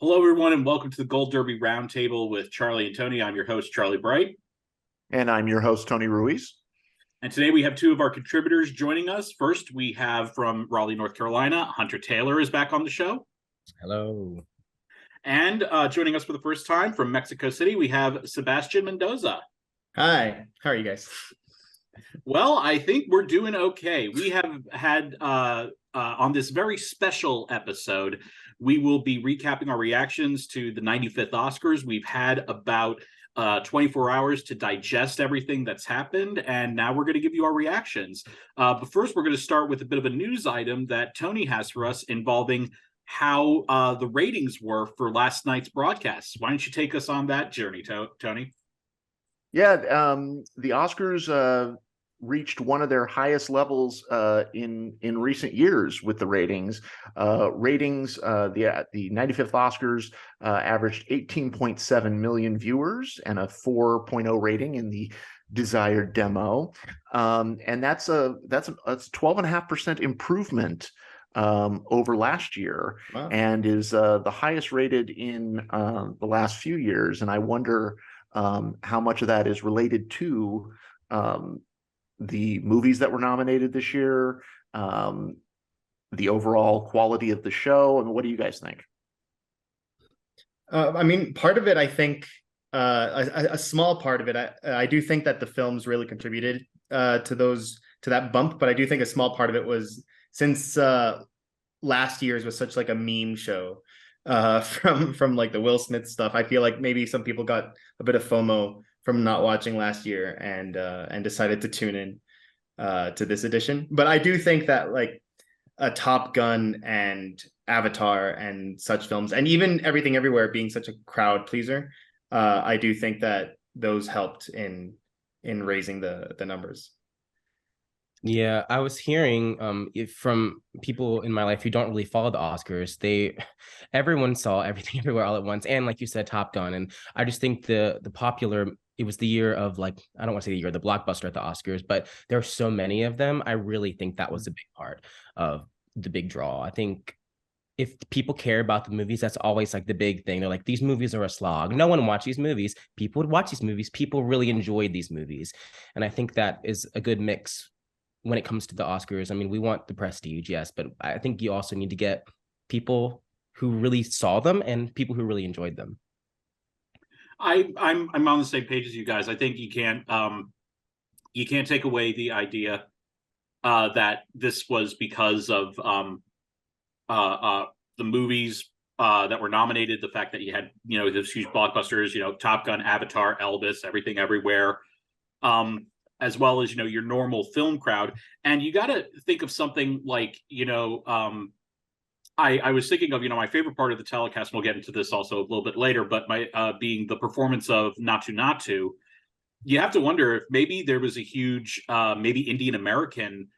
Hello, everyone, and welcome to the Gold Derby Roundtable with Charlie and Tony. I'm your host, Charlie Bright. And I'm your host, Tony Ruiz. And today we have two of our contributors joining us. First, we have from Raleigh, North Carolina, Hunter Taylor is back on the show. Hello. And joining us for the first time from Mexico City, we have Sebastian Mendoza. Hi. How are you guys? Well, I think we're doing okay. We have had, on this very special episode, we will be recapping our reactions to the 95th Oscars. We've had about 24 hours to digest everything that's happened, and now we're going to give you our reactions. But first, we're going to start with a bit of a news item that Tony has for us involving how the ratings were for last night's broadcasts. Why don't you take us on that journey, Tony? Yeah, the Oscars reached one of their highest levels in recent years with the ratings. The 95th Oscars averaged 18.7 million viewers and a 4.0 rating in the desired demo, and that's a 12.5% improvement over last year. Wow. And is the highest rated in the last few years. And I wonder how much of that is related to the movies that were nominated this year, the overall quality of the show. I mean, what do you guys think? I mean, part of it, I think, a small part of it, I do think that the films really contributed to that bump. But I do think a small part of it was since last year's was such like a meme show from like the Will Smith stuff. I feel like maybe some people got a bit of FOMO from not watching last year and decided to tune in to this edition. But I do think that like a Top Gun and Avatar and such films, and even Everything Everywhere being such a crowd pleaser, I do think that those helped in raising the numbers. Yeah, I was hearing from people in my life who don't really follow the Oscars. Everyone saw Everything Everywhere all at once, and like you said, Top Gun. And I just think the popular. It was the year of, like, I don't want to say the year of the blockbuster at the Oscars, but there are so many of them. I really think that was a big part of the big draw. I think if people care about the movies, that's always like the big thing. They're like, these movies are a slog. No one watched these movies. People would watch these movies. People really enjoyed these movies. And I think that is a good mix when it comes to the Oscars. I mean, we want the prestige, yes, but I think you also need to get people who really saw them and people who really enjoyed them. I'm on the same page as you guys. I think you can't take away the idea that this was because of the movies that were nominated. The fact that you had those huge blockbusters, Top Gun, Avatar, Elvis, Everything Everywhere, as well as your normal film crowd. And you got to think of something like I was thinking of, my favorite part of the telecast, and we'll get into this also a little bit later, but my being the performance of Naatu Naatu. You have to wonder if maybe there was a huge, maybe Indian American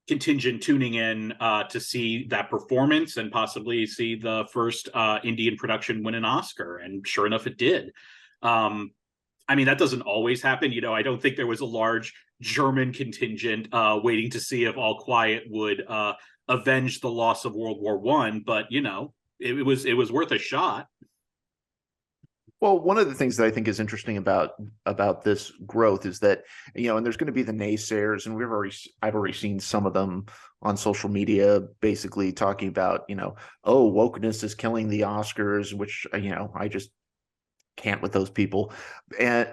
contingent tuning in to see that performance and possibly see the first Indian production win an Oscar. And sure enough, it did. I mean, that doesn't always happen. I don't think there was a large German contingent waiting to see if All Quiet would avenge the loss of World War I, but it was worth a shot. Well, one of the things that I think is interesting about this growth is that, and there's going to be the naysayers, and I've already seen some of them on social media basically talking about, oh, wokeness is killing the Oscars, which, I just can't with those people. And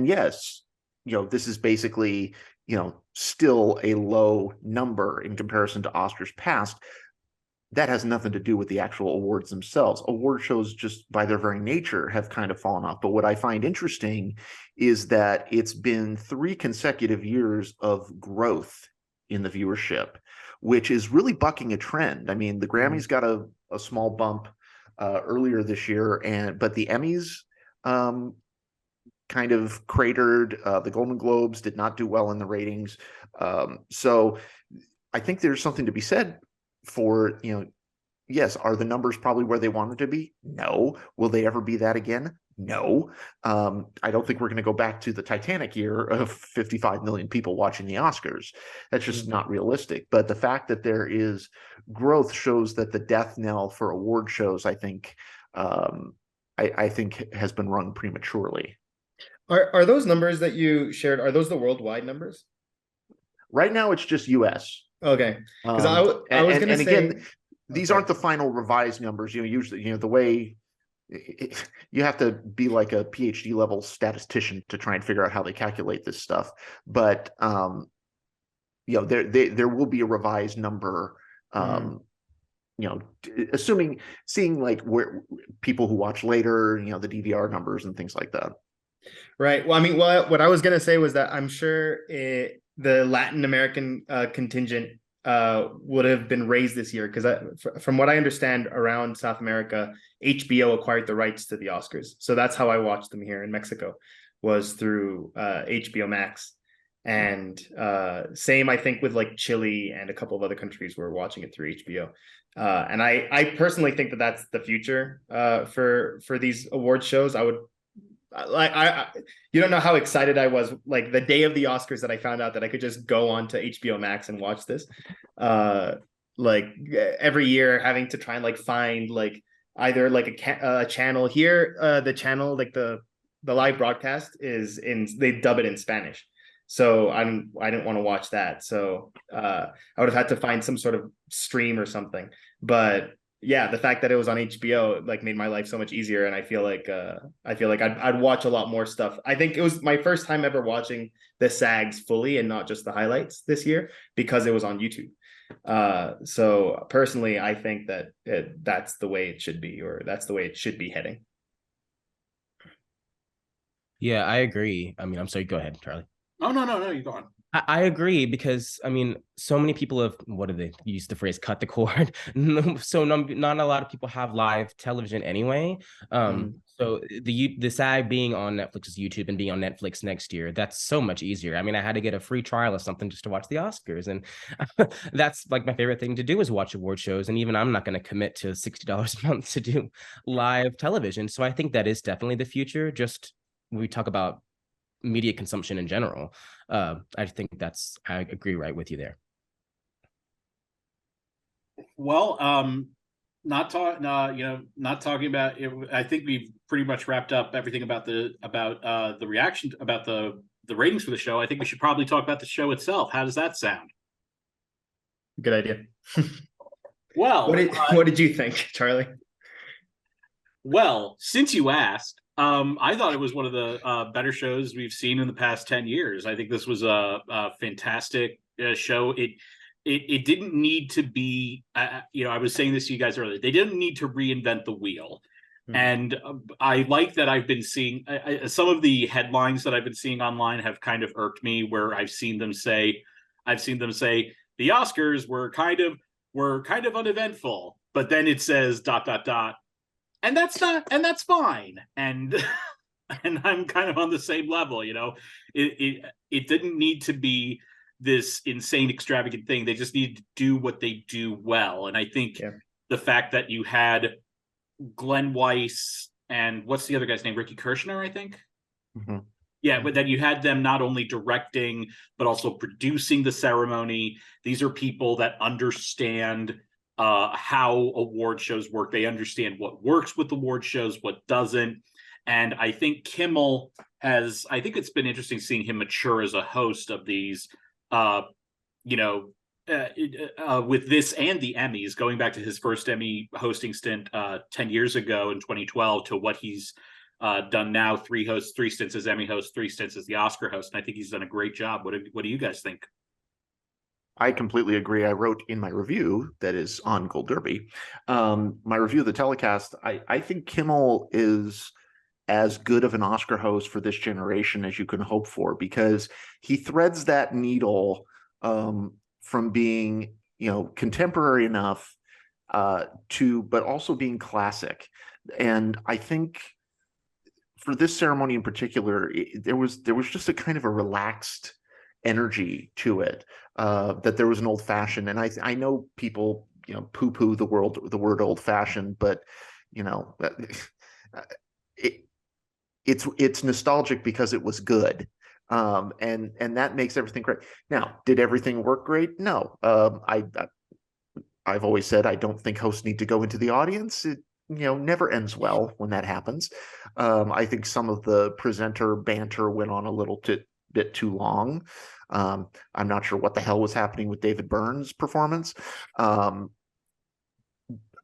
yes, this is basically, still a low number in comparison to Oscars past. That has nothing to do with the actual awards themselves. Award shows, just by their very nature, have kind of fallen off. But what I find interesting is that it's been 3 consecutive years of growth in the viewership, which is really bucking a trend. I mean, the Grammys got a small bump earlier this year, but the Emmys kind of cratered. The Golden Globes did not do well in the ratings. So I think there's something to be said for, yes, are the numbers probably where they wanted to be? No. Will they ever be that again? No. I don't think we're going to go back to the Titanic year of 55 million people watching the Oscars. That's just not realistic. But the fact that there is growth shows that the death knell for award shows, I think has been rung prematurely. Are those numbers that you shared, are those the worldwide numbers? Right now, it's just US. Okay. Because I was going to say, again, these aren't the final revised numbers. Usually, the way you have to be like a PhD level statistician to try and figure out how they calculate this stuff. But there will be a revised number. Seeing like where people who watch later, the DVR numbers and things like that. Right. Well, I mean, what I was going to say was that I'm sure the Latin American contingent would have been raised this year because from what I understand, around South America, HBO acquired the rights to the Oscars. So that's how I watched them here in Mexico, was through HBO Max. And same, I think, with like Chile and a couple of other countries were watching it through HBO. And I personally think that that's the future for these award shows. You don't know how excited I was, like the day of the Oscars, that I found out that I could just go on to HBO Max and watch this. Like every year having to try and like find like either like a channel here, the channel, like the live broadcast they dub it in Spanish. So I didn't want to watch that. So I would have had to find some sort of stream or something. But yeah, the fact that it was on HBO like made my life so much easier, and I feel like I'd watch a lot more stuff. I think it was my first time ever watching the SAGs fully and not just the highlights this year because it was on YouTube. So personally, I think that that's the way it should be, or that's the way it should be heading. Yeah, I agree. I mean, I'm sorry. Go ahead, Charlie. Oh, no, you go on. I agree because, I mean, so many people have, what do they use the phrase, cut the cord? So not a lot of people have live television anyway. So the SAG being on Netflix's YouTube and being on Netflix next year, that's so much easier. I mean, I had to get a free trial or something just to watch the Oscars. And that's like my favorite thing to do is watch award shows. And even I'm not going to commit to $60 a month to do live television. So I think that is definitely the future. Just when we talk about media consumption in general, I think I agree right with you there. Well, not talking about it. I think we've pretty much wrapped up everything about the reaction about the ratings for the show. I think we should probably talk about the show itself. How does that sound? Good idea. Well, what did you think, Charlie? Well, since you asked, I thought it was one of the better shows we've seen in the past 10 years. I think this was a fantastic show. It didn't need to be, I was saying this to you guys earlier, they didn't need to reinvent the wheel. And I like that I've been seeing some of the headlines that I've been seeing online have kind of irked me, where I've seen them say the Oscars were kind of uneventful, but then it says ... And that's fine. And I'm kind of on the same level, it didn't need to be this insane, extravagant thing. They just need to do what they do well. And I think the fact that you had Glenn Weiss and what's the other guy's name? Ricky Kirshner, I think. Mm-hmm. Yeah, but then you had them not only directing, but also producing the ceremony. These are people that understand how award shows work. They understand what works with award shows, what doesn't. And I think Kimmel I think it's been interesting seeing him mature as a host of these, with this and the Emmys, going back to his first Emmy hosting stint 10 years ago in 2012 to what he's done now, 3 stints as Emmy host, 3 stints as the Oscar host. And I think he's done a great job. What do you guys think? I completely agree. I wrote in my review that is on Gold Derby, my review of the telecast, I think Kimmel is as good of an Oscar host for this generation as you can hope for, because he threads that needle from being, contemporary enough but also being classic. And I think for this ceremony in particular, there was just a kind of a relaxed energy to it, that there was an old-fashioned, and I know people poo-poo the word old-fashioned, but it's nostalgic because it was good. And that makes everything great. Now, did everything work great? No. I've always said I don't think hosts need to go into the audience. It never ends well when that happens. I think some of the presenter banter went on a little bit too long. I'm not sure what the hell was happening with David Byrne's performance.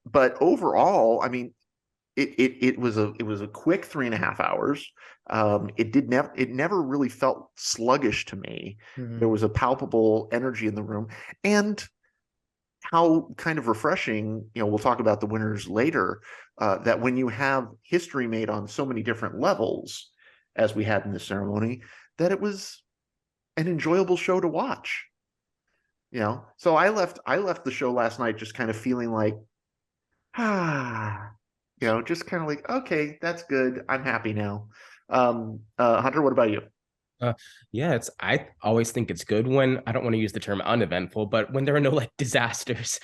But overall, I mean, it was a quick 3.5 hours. It never really felt sluggish to me. Mhm. There was a palpable energy in the room, and how kind of refreshing, we'll talk about the winners later, that when you have history made on so many different levels, as we had in this ceremony, that it was an enjoyable show to watch. So I left the show last night just kind of feeling like, just kind of like, okay, that's good. I'm happy now. Hunter, what about you? Yeah, I always think it's good when, I don't want to use the term uneventful, but when there are no like disasters,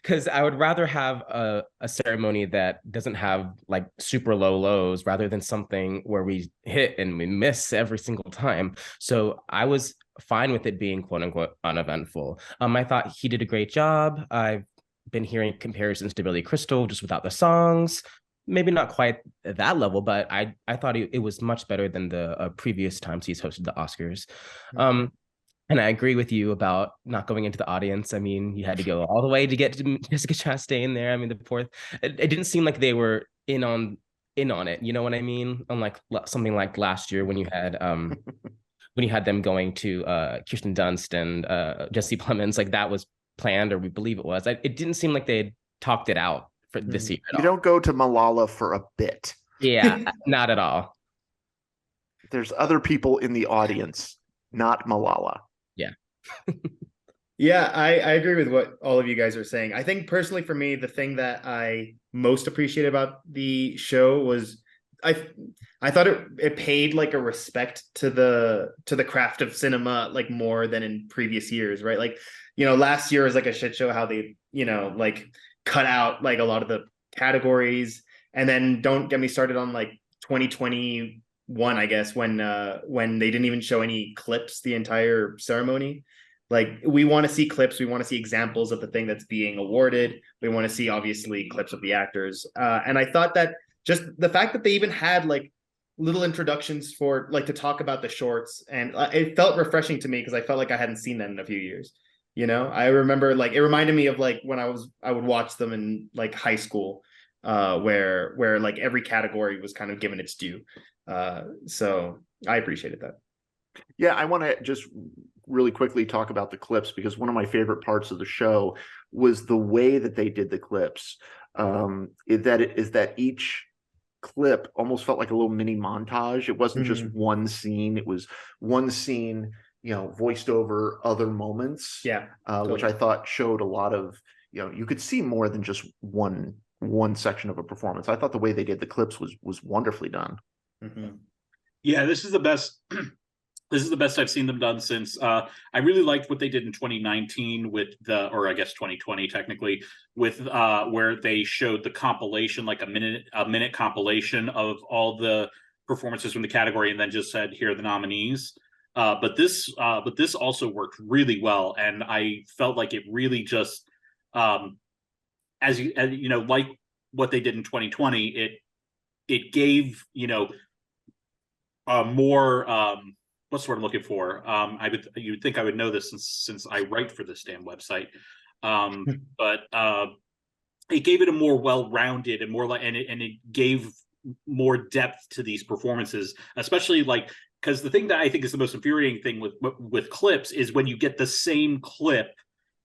because I would rather have a ceremony that doesn't have like super low lows rather than something where we hit and we miss every single time. So I was fine with it being quote unquote uneventful. I thought he did a great job. I've been hearing comparisons to Billy Crystal just without the songs. Maybe not quite at that level, but I thought it was much better than the previous times he's hosted the Oscars. And I agree with you about not going into the audience. I mean, you had to go all the way to get to Jessica Chastain there. I mean, it didn't seem like they were in on it. You know what I mean? Unlike something like last year when you had them going to Kirsten Dunst and Jesse Plemons, like that was planned, or we believe it was. It didn't seem like they had talked it out for this year at all. You don't go to Malala for a bit. Yeah, not at all. There's other people in the audience, not Malala. Yeah. Yeah, I agree with what all of you guys are saying. I think personally for me, the thing that I most appreciated about the show was I thought it paid like a respect to the craft of cinema, like more than in previous years, right? Like, last year was like a shit show how they, like cut out like a lot of the categories. And then don't get me started on like 2021, I guess, when they didn't even show any clips the entire ceremony. Like, we want to see clips, we want to see examples of the thing that's being awarded, we want to see obviously clips of the actors, and I thought that just the fact that they even had like little introductions for like to talk about the shorts, and it felt refreshing to me because I felt like I hadn't seen that in a few years. I remember like it reminded me of like when I would watch them in like high school, where like every category was kind of given its due. So I appreciated that. Yeah, I want to just really quickly talk about the clips, because one of my favorite parts of the show was the way that they did the clips. Is that each clip almost felt like a little mini montage. It wasn't just one scene. It was one scene, voiced over other moments. Yeah, which I thought showed a lot of, you could see more than just one section of a performance. I thought the way they did the clips was wonderfully done. Mm-hmm. Yeah, this is the best. This is the best I've seen them done since. I really liked what they did in 2019 or I guess 2020 technically, with where they showed the compilation, like a minute compilation of all the performances from the category, and then just said, "Here are the nominees." But this also worked really well, and I felt like it really just, as like what they did in 2020, it gave more. What's the word I'm looking for? You'd think I would know this since I write for this damn website. But it gave it a more well-rounded and more and it gave more depth to these performances, especially like, because the thing that I think is the most infuriating thing with clips is when you get the same clip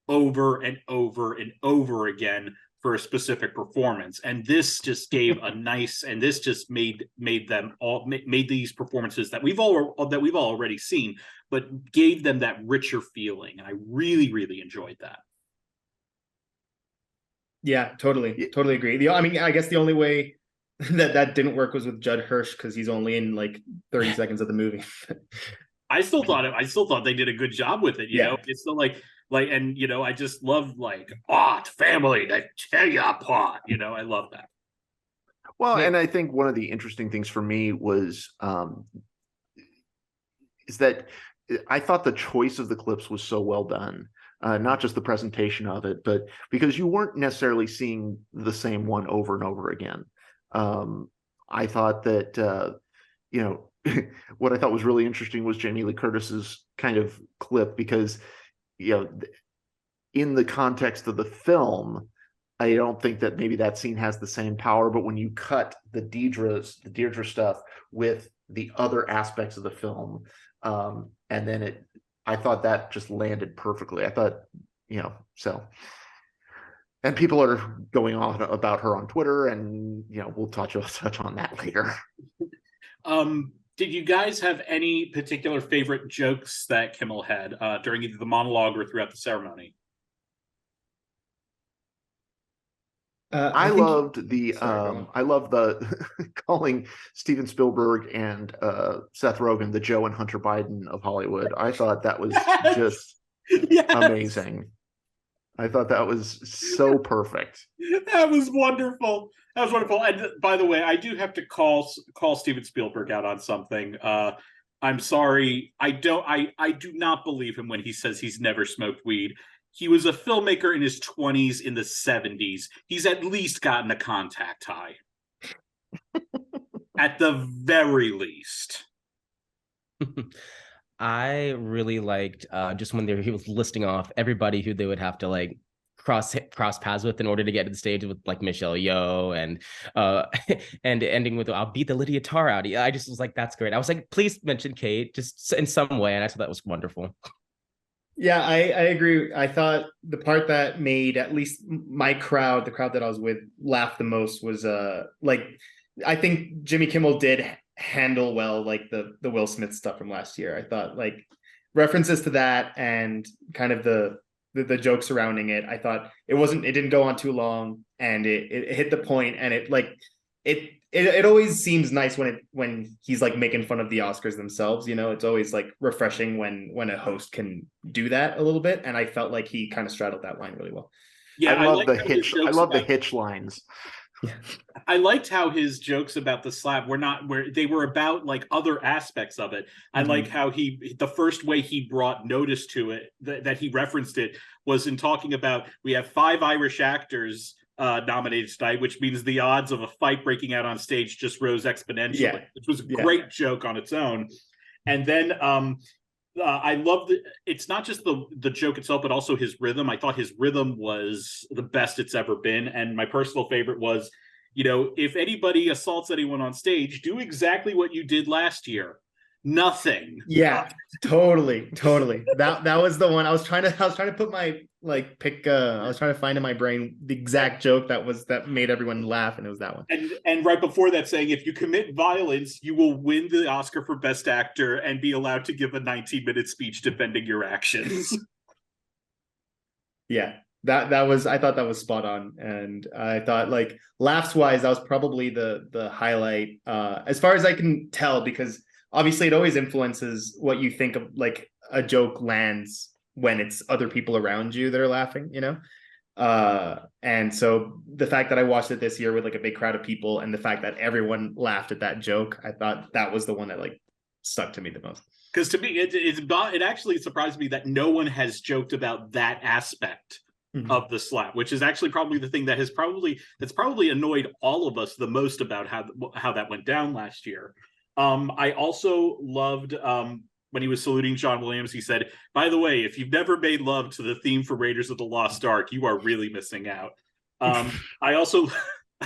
over and over and over again for a specific performance, and this just gave a nice, and this just made these performances that we've all already seen, but gave them that richer feeling, and I really enjoyed that. Yeah, totally agree. I mean, I guess the only way that didn't work was with Judd Hirsch, because he's only in like 30 seconds of the movie. I still thought they did a good job with it. You know, it's still like, and I just love like art, family, they tear you apart. I love that. Well, Yeah. and I think one of the interesting things for me was is that I thought the choice of the clips was so well done. Not just the presentation of it, but because you weren't necessarily seeing the same one over and over again. I thought that you know, what I thought was really interesting was Jamie Lee Curtis's kind of clip, because you know, in the context of the film, I don't think that maybe that scene has the same power. But when you cut the Deirdre stuff with the other aspects of the film, and then I thought that just landed perfectly. I thought, so. And people are going on about her on Twitter, and we'll touch on that later. Did you guys have any particular favorite jokes that Kimmel had during either the monologue or throughout the ceremony? I loved the calling Steven Spielberg and Seth Rogen the Joe and Hunter Biden of Hollywood. I thought that was just amazing. I thought that was so perfect. That was wonderful. That was wonderful. And by the way, I do have to call Steven Spielberg out on something. I'm sorry. I do not believe him when he says he's never smoked weed. He was a filmmaker in his 20s, in the 70s. He's at least gotten a contact high. At the very least. I really liked just when he was listing off everybody who they would have to like cross paths with in order to get to the stage, with like Michelle Yeoh and ending with "I'll beat the Lydia Tarr out." I just was like, that's great. I was like, please mention Kate just in some way, and I thought that was wonderful. Yeah, I agree. I thought the part that made at least my crowd, the crowd that I was with, laugh the most was like, I think Jimmy Kimmel did handle well like the Will Smith stuff from last year. I thought like references to that and kind of the joke surrounding it, I thought it didn't go on too long, and it hit the point, and it always seems nice when he's like making fun of the Oscars themselves. It's always like refreshing when a host can do that a little bit, and I felt like he kind of straddled that line really well. Yeah, I love the hitch. I love the hitch lines. Yeah. I liked how his jokes about the slap they were about like other aspects of it. I like how the first way he brought notice to it, that he referenced it, was in talking about, we have 5 Irish actors nominated tonight, which means the odds of a fight breaking out on stage just rose exponentially, which was a great joke on its own. And then I love it's not just the joke itself, but also his rhythm. I thought his rhythm was the best it's ever been. And my personal favorite was, if anybody assaults anyone on stage, do exactly what you did last year. Nothing. Yeah, totally. That was the one I was trying to put my I was trying to find in my brain the exact joke that made everyone laugh, and it was that one. And right before that, saying, if you commit violence, you will win the Oscar for Best Actor and be allowed to give a 19-minute speech defending your actions. Yeah. I thought that was spot on, and I thought like laughs wise, that was probably the highlight as far as I can tell, because obviously it always influences what you think of, like a joke lands when it's other people around you that are laughing, and so the fact that I watched it this year with like a big crowd of people, and the fact that everyone laughed at that joke, I thought that was the one that like stuck to me the most. Because to me, it actually surprised me that no one has joked about that aspect of the slap, which is actually probably the thing that's probably annoyed all of us the most about how that went down last year. I also loved when he was saluting John Williams, he said, "By the way, if you've never made love to the theme for Raiders of the Lost Ark, you are really missing out." I also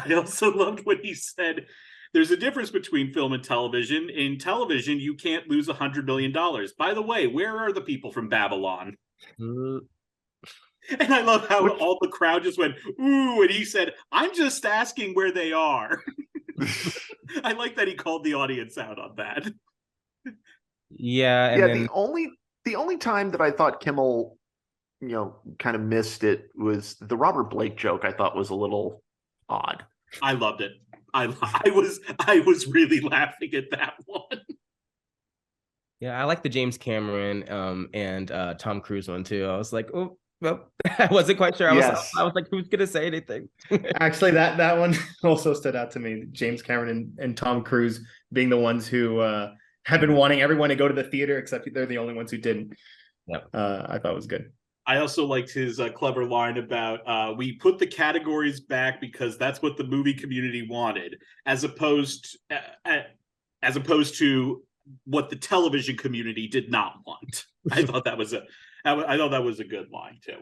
loved when he said, "There's a difference between film and television. In television, you can't lose $100 million. By the way, where are the people from Babylon?" And I love how all the crowd just went, "Ooh," and he said, "I'm just asking where they are." I like that he called the audience out on that. Yeah. And then the only time that I thought Kimmel, kind of missed it was the Robert Blake joke. I thought was a little odd. I loved it. I was really laughing at that one. Yeah, I like the James Cameron and Tom Cruise one too. I was like, oh, Well, I wasn't quite sure. Yes. I was like, who's gonna say anything? Actually, that one also stood out to me. James Cameron and Tom Cruise being the ones who have been wanting everyone to go to the theater, except they're the only ones who didn't. Yep. I thought was good. I also liked his clever line about we put the categories back because that's what the movie community wanted, as opposed to what the television community did not want. I thought that was a good line too.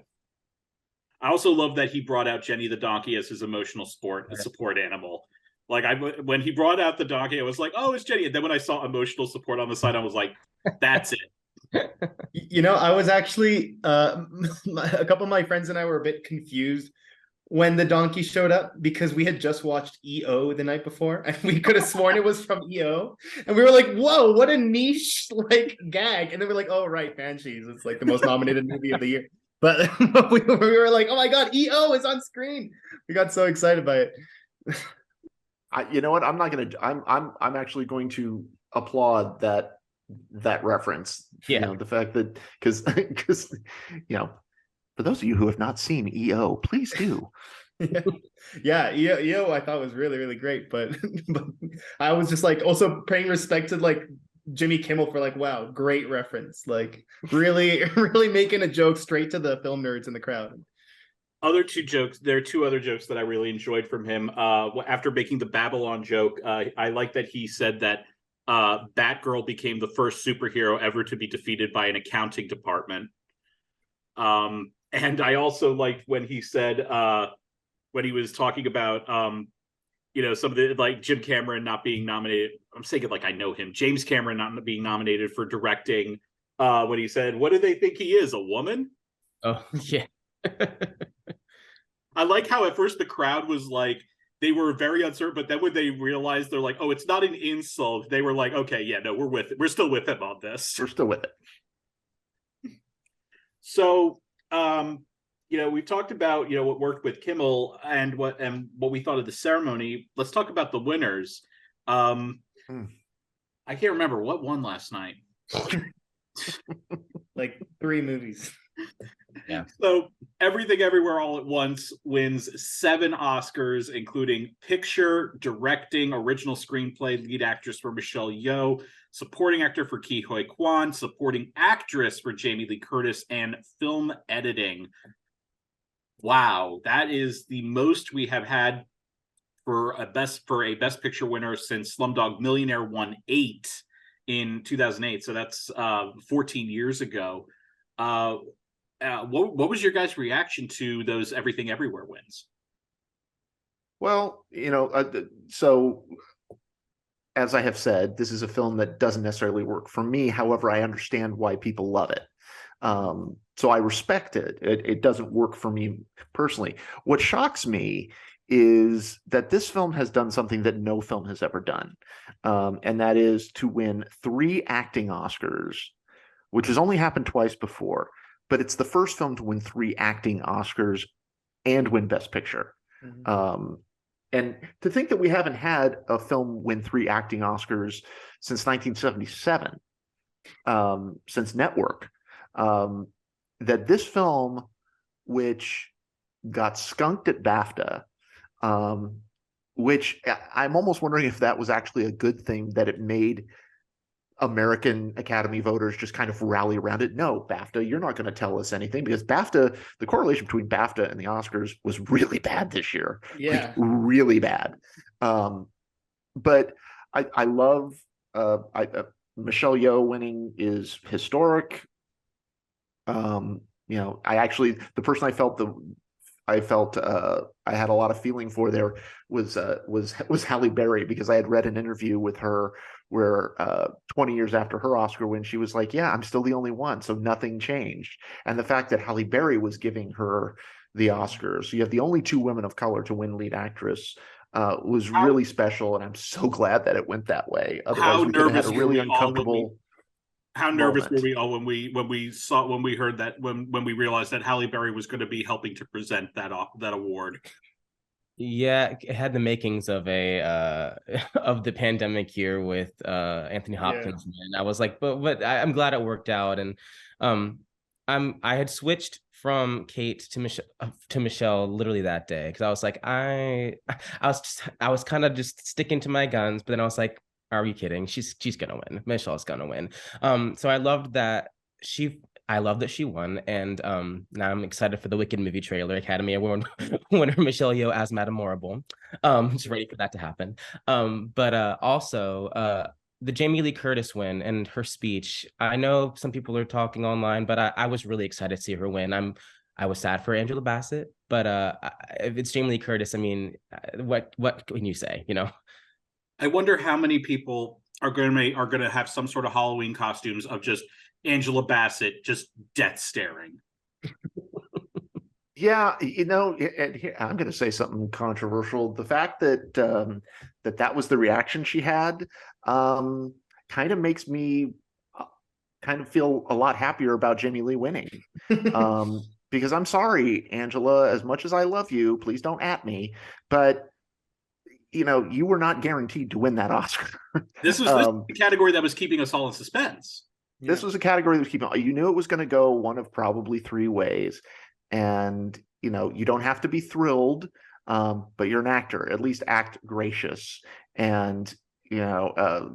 I also love that he brought out Jenny the donkey as his emotional support animal. Like when he brought out the donkey, I was like, oh, it's Jenny. And then when I saw emotional support on the side, I was like, that's it. I was actually a couple of my friends and I were a bit confused when the donkey showed up because we had just watched EO the night before and we could have sworn it was from EO, and we were like, whoa, what a niche like gag. And then we're like, oh right, Banshees, it's like the most nominated movie of the year. But we were like, oh my god, EO is on screen. We got so excited by it. You know what? I'm actually going to applaud that reference. Yeah. The fact that because for those of you who have not seen EO, please do. Yeah, EO I thought was really, really great, but I was just like also paying respect to like Jimmy Kimmel for like, wow, great reference. Like really, really making a joke straight to the film nerds in the crowd. There are two other jokes that I really enjoyed from him. After making the Babylon joke, I like that he said that Batgirl became the first superhero ever to be defeated by an accounting department. And I also liked when he said when he was talking about some of the like Jim Cameron not being nominated. I'm saying it like I know him. James Cameron not being nominated for directing. When he said, "What do they think he is? A woman?" Oh yeah. I like how at first the crowd was like, they were very uncertain, but then when they realized, they're like, oh, it's not an insult. They were like, okay, yeah, no, we're still with him on this. We're still with it. So, we've talked about, what worked with Kimmel and what we thought of the ceremony. Let's talk about the winners. I can't remember what won last night. Like 3 movies. Yeah. So Everything Everywhere All at Once wins 7 Oscars, including Picture, Directing, Original Screenplay, Lead Actress for Michelle Yeoh, Supporting Actor for Ke Huy Quan, Supporting Actress for Jamie Lee Curtis, and Film Editing. Wow, that is the most we have had for a Best Picture winner since Slumdog Millionaire won 8 in 2008. So that's 14 years ago. What was your guys' reaction to those Everything Everywhere wins? Well, so as I have said, this is a film that doesn't necessarily work for me. However, I understand why people love it. So I respect it. It doesn't work for me personally. What shocks me is that this film has done something that no film has ever done. And that is to win 3 acting Oscars, which has only happened twice before. But it's the first film to win 3 acting Oscars and win Best Picture. Mm-hmm. And to think that we haven't had a film win 3 acting Oscars since 1977, since Network, that this film, which got skunked at BAFTA, which I'm almost wondering if that was actually a good thing, that it made American Academy voters just kind of rally around it. No, BAFTA, you're not going to tell us anything, because BAFTA, the correlation between BAFTA and the Oscars was really bad this year. Yeah, like, really bad. But I love Michelle Yeoh winning is historic. I actually, the person I had a lot of feeling for there was Halle Berry, because I had read an interview with her where 20 years after her Oscar win, she was like, yeah, I'm still the only one, so nothing changed. And the fact that Halle Berry was giving her the Oscars, so you have the only 2 women of color to win lead actress, was really special, and I'm so glad that it went that way. Otherwise, we could have had a really uncomfortable. How nervous were we all when we realized that Halle Berry was going to be helping to present that award? Yeah, it had the makings of of the pandemic year with Anthony Hopkins, and I was like, but I'm glad it worked out, and I had switched from Kate to Michelle literally that day, because I was like, I was kind of just sticking to my guns, but then I was like, are you kidding? She's gonna win. Michelle's gonna win. So I love that she won, and now I'm excited for the Wicked movie trailer. Academy Award winner Michelle Yeoh as Madame Morrible. Just ready for that to happen. But also the Jamie Lee Curtis win and her speech. I know some people are talking online, but I was really excited to see her win. I was sad for Angela Bassett, but if it's Jamie Lee Curtis, I mean, what can you say? You know. I wonder how many people are going to have some sort of Halloween costumes of just Angela Bassett just death staring. Yeah, and here, I'm going to say something controversial. The fact that that was the reaction she had kind of makes me kind of feel a lot happier about Jamie Lee winning. Because I'm sorry, Angela, as much as I love you, please don't at me, but you were not guaranteed to win that Oscar. This was the category that was keeping us all in suspense. This was a category that was keeping, you knew it was going to go one of probably three ways. And, you don't have to be thrilled, but you're an actor, at least act gracious. And, I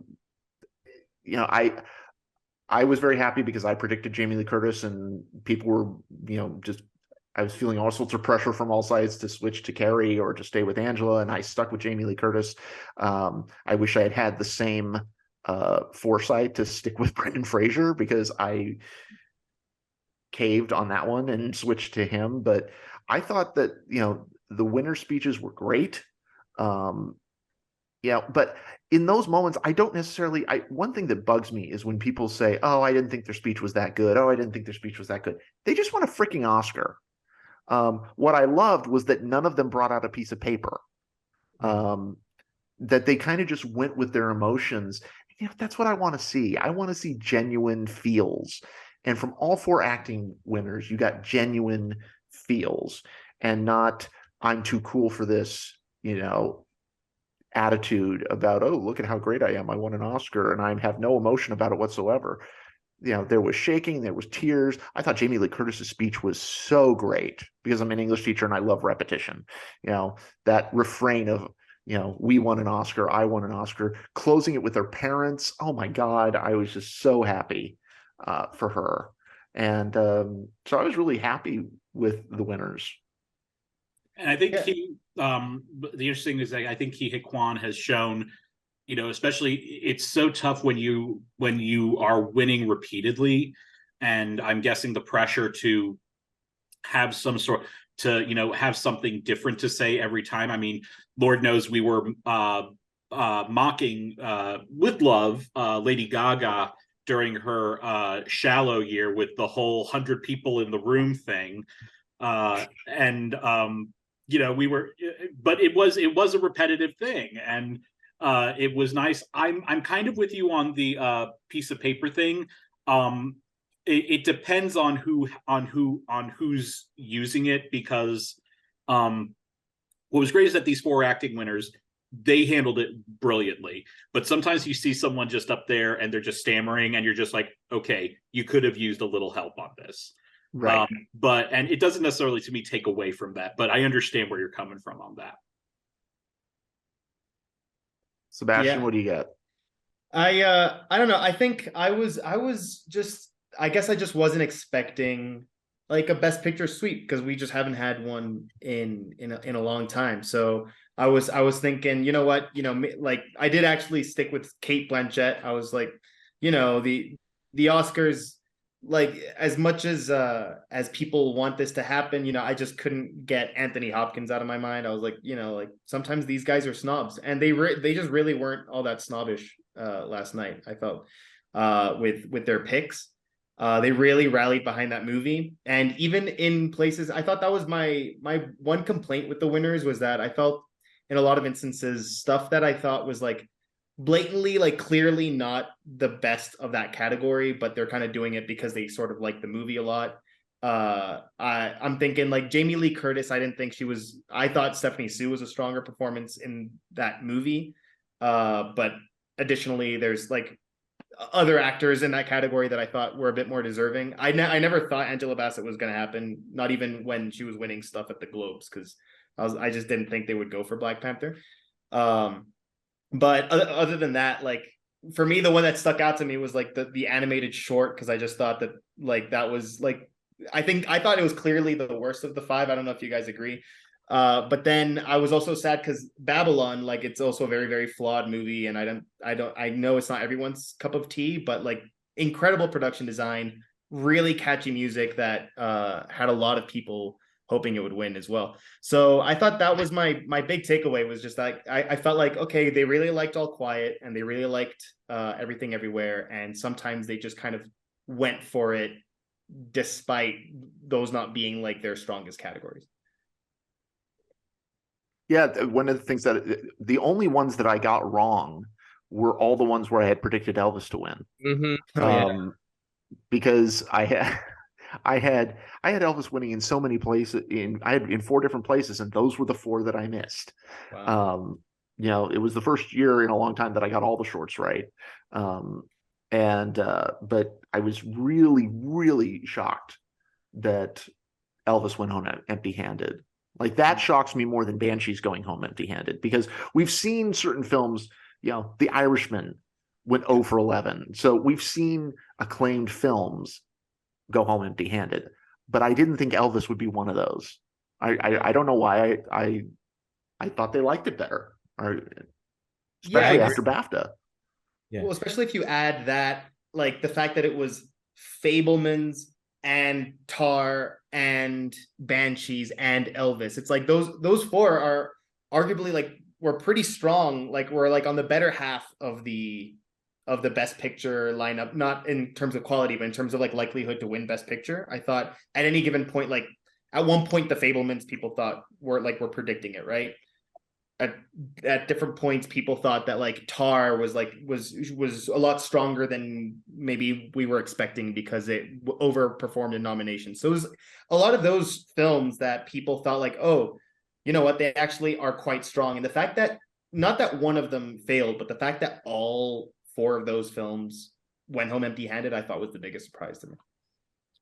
was very happy because I predicted Jamie Lee Curtis, and people were, I was feeling all sorts of pressure from all sides to switch to Carrie or to stay with Angela, and I stuck with Jamie Lee Curtis. I wish I had had the same foresight to stick with Brendan Fraser, because I caved on that one and switched to him. But I thought that the winner speeches were great. But in those moments, I don't necessarily. One thing that bugs me is when people say, "Oh, I didn't think their speech was that good. Oh, I didn't think their speech was that good." They just want a freaking Oscar. What I loved was that none of them brought out a piece of paper. That they kind of just went with their emotions. That's what I want to see. I want to see genuine feels. And from all four acting winners, you got genuine feels, and not "I'm too cool for this," attitude about, "Oh, look at how great I am. I won an Oscar," and I have no emotion about it whatsoever. There was shaking, there was tears. I thought Jamie Lee Curtis's speech was so great, because I'm an English teacher and I love repetition. That refrain of, we won an Oscar, I won an Oscar, closing it with her parents. Oh my God, I was just so happy for her. And so I was really happy with the winners. And I think the interesting is that I think Ke Huy Quan has shown, especially it's so tough when you are winning repeatedly, and I'm guessing the pressure to have have something different to say every time. I mean, Lord knows we were mocking with love Lady Gaga during her Shallow year with the whole 100 people in the room thing, we were, but it was a repetitive thing, and it was nice. I'm kind of with you on the piece of paper thing. It depends on who's using it, because what was great is that these four acting winners, they handled it brilliantly. But sometimes you see someone just up there and they're just stammering, and you're just like, okay, you could have used a little help on this. Right. And it doesn't necessarily, to me, take away from that, but I understand where you're coming from on that. Sebastian, what do you got? I don't know. I think I guess I just wasn't expecting like a Best Picture sweep, because we just haven't had one in a long time. So I was thinking, you know what, like I did actually stick with Cate Blanchett. I was like, the Oscars, like as much as people want this to happen, I just couldn't get Anthony Hopkins out of my mind. I was like, like sometimes these guys are snobs, and they just really weren't all that snobbish last night, I felt, with their picks. They really rallied behind that movie. And even in places, I thought that was my one complaint with the winners, was that I felt in a lot of instances stuff that I thought was like blatantly, like clearly not the best of that category, but they're kind of doing it because they sort of like the movie a lot. I'm thinking like Jamie Lee Curtis, I thought Stephanie Sue was a stronger performance in that movie. But additionally, there's like other actors in that category that I thought were a bit more deserving. I never thought Angela Bassett was going to happen, not even when she was winning stuff at the Globes, because I just didn't think they would go for Black Panther. But other than that, like for me, the one that stuck out to me was like the animated short, because I just thought that like that was like I thought it was clearly the worst of the five. I don't know if you guys agree. But then I was also sad because Babylon, like it's also a very, very flawed movie, and I know it's not everyone's cup of tea, but like incredible production design, really catchy music that had a lot of people hoping it would win as well. So I thought that was my big takeaway, was just like I felt like, okay, they really liked All Quiet and they really liked Everything Everywhere, and sometimes they just kind of went for it despite those not being like their strongest categories. Yeah, one of the things that the only ones that I got wrong were all the ones where I had predicted Elvis to win. Mm-hmm. Because I had Elvis winning in so many places. I had in 4 different places, and those were the 4 that I missed. Wow. You know, it was the first year in a long time that I got all the shorts right. But I was really, really shocked that Elvis went home empty-handed. Like that shocks me more than Banshees going home empty-handed, because we've seen certain films, you know, The Irishman went 0 for 11. So we've seen acclaimed films go home empty-handed, but I didn't think Elvis would be one of those. I don't know why I thought they liked it better, or especially after BAFTA. Yeah. Well, especially if you add that, like the fact that it was Fabelmans and Tar and Banshees and Elvis. It's like those 4 are arguably like were pretty strong. Like we're like on the better half of the Best Picture lineup, not in terms of quality, but in terms of like likelihood to win Best Picture. I thought at any given point, like at one point, the Fabelmans people thought were predicting it, right? At different points, people thought that like Tar was a lot stronger than maybe we were expecting because it overperformed in nominations. So it was a lot of those films that people thought like, oh, you know what, they actually are quite strong. And the fact that not that one of them failed, but the fact that all 4 of those films went home empty-handed, I thought was the biggest surprise to me.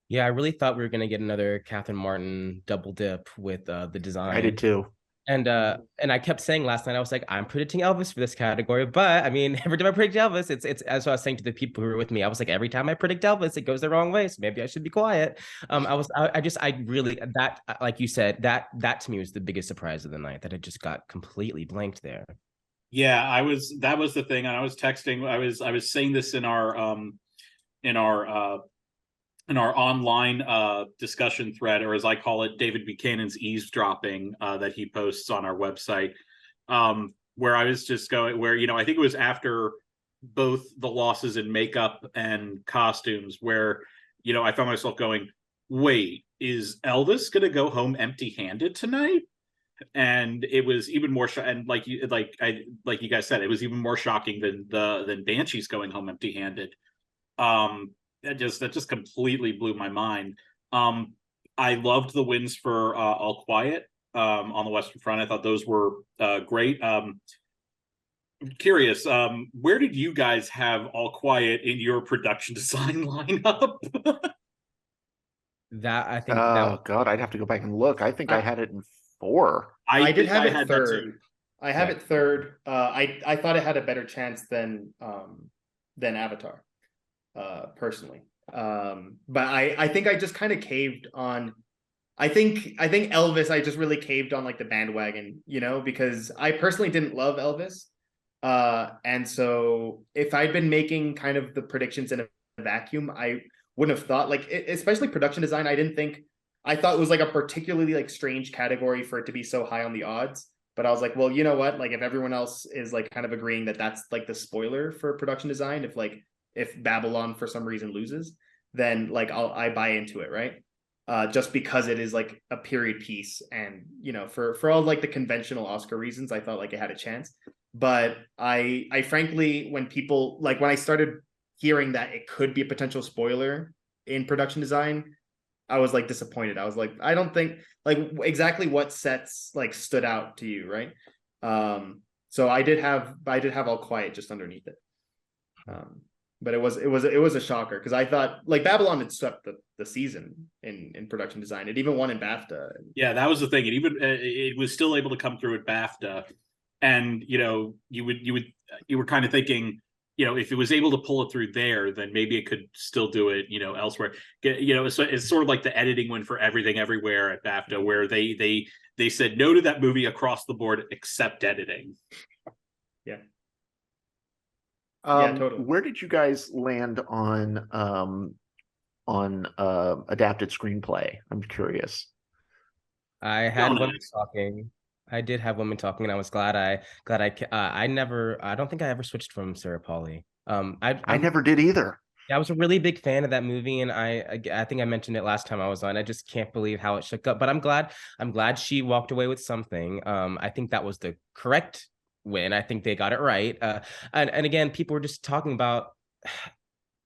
Yeah, I really thought we were going to get another Catherine Martin double dip with the design. I did too. And I kept saying last night, I was like, I'm predicting Elvis for this category, but I mean, every time I predict Elvis, it's as I was saying to the people who were with me, I was like, every time I predict Elvis, it goes the wrong way, so maybe I should be quiet. I really, that, like you said, that to me was the biggest surprise of the night, that it just got completely blanked there. Yeah, that was the thing, and I was texting, I was saying this in our online discussion thread, or as I call it, David Buchanan's eavesdropping, that he posts on our website, where I was just going, where, you know, I think it was after both the losses in makeup and costumes, where, you know, I found myself going, wait, is Elvis going to go home empty-handed tonight? And it was even more and like you guys said, it was even more shocking than Banshees going home empty-handed. That just completely blew my mind. I loved the wins for All Quiet on the Western Front. I thought those were great. I'm curious, where did you guys have All Quiet in your production design lineup? That I think God, I'd have to go back and look. I think I had it in 4. I did have it third. I have it third. I thought it had a better chance than Avatar. Personally, but I think I just kind of caved on. I think Elvis, I just really caved on like the bandwagon, you know, because I personally didn't love Elvis, and so if I'd been making kind of the predictions in a vacuum, I wouldn't have thought like, especially production design. I thought it was like a particularly like strange category for it to be so high on the odds. But I was like, well, you know what? Like if everyone else is like kind of agreeing that that's like the spoiler for production design, if Babylon for some reason loses, then like I buy into it, right? Just because it is like a period piece, and you know, for all like the conventional Oscar reasons, I thought like it had a chance. But I frankly, when I started hearing that it could be a potential spoiler in production design, I was like disappointed. I was like, I don't think like exactly what sets like stood out to you, right? So I did have All Quiet just underneath it. but it was a shocker because I thought like Babylon had swept the season in production design. It even won in BAFTA. Yeah, that was the thing. It was still able to come through at BAFTA, and you were kind of thinking, if it was able to pull it through there, then maybe it could still do it, elsewhere. It's sort of like the editing win for Everything Everywhere at BAFTA, where they said no to that movie across the board except editing. Yeah. Yeah, totally. Where did you guys land on adapted screenplay? I'm curious. I had women talking. I did have women talking, and I was glad I don't think I ever switched from Sarah Polley. I never did either. Yeah, I was a really big fan of that movie, and I think I mentioned it last time I was on. I just can't believe how it shook up. But I'm glad she walked away with something. I think that was the correct win. I think they got it right. And again, people were just talking about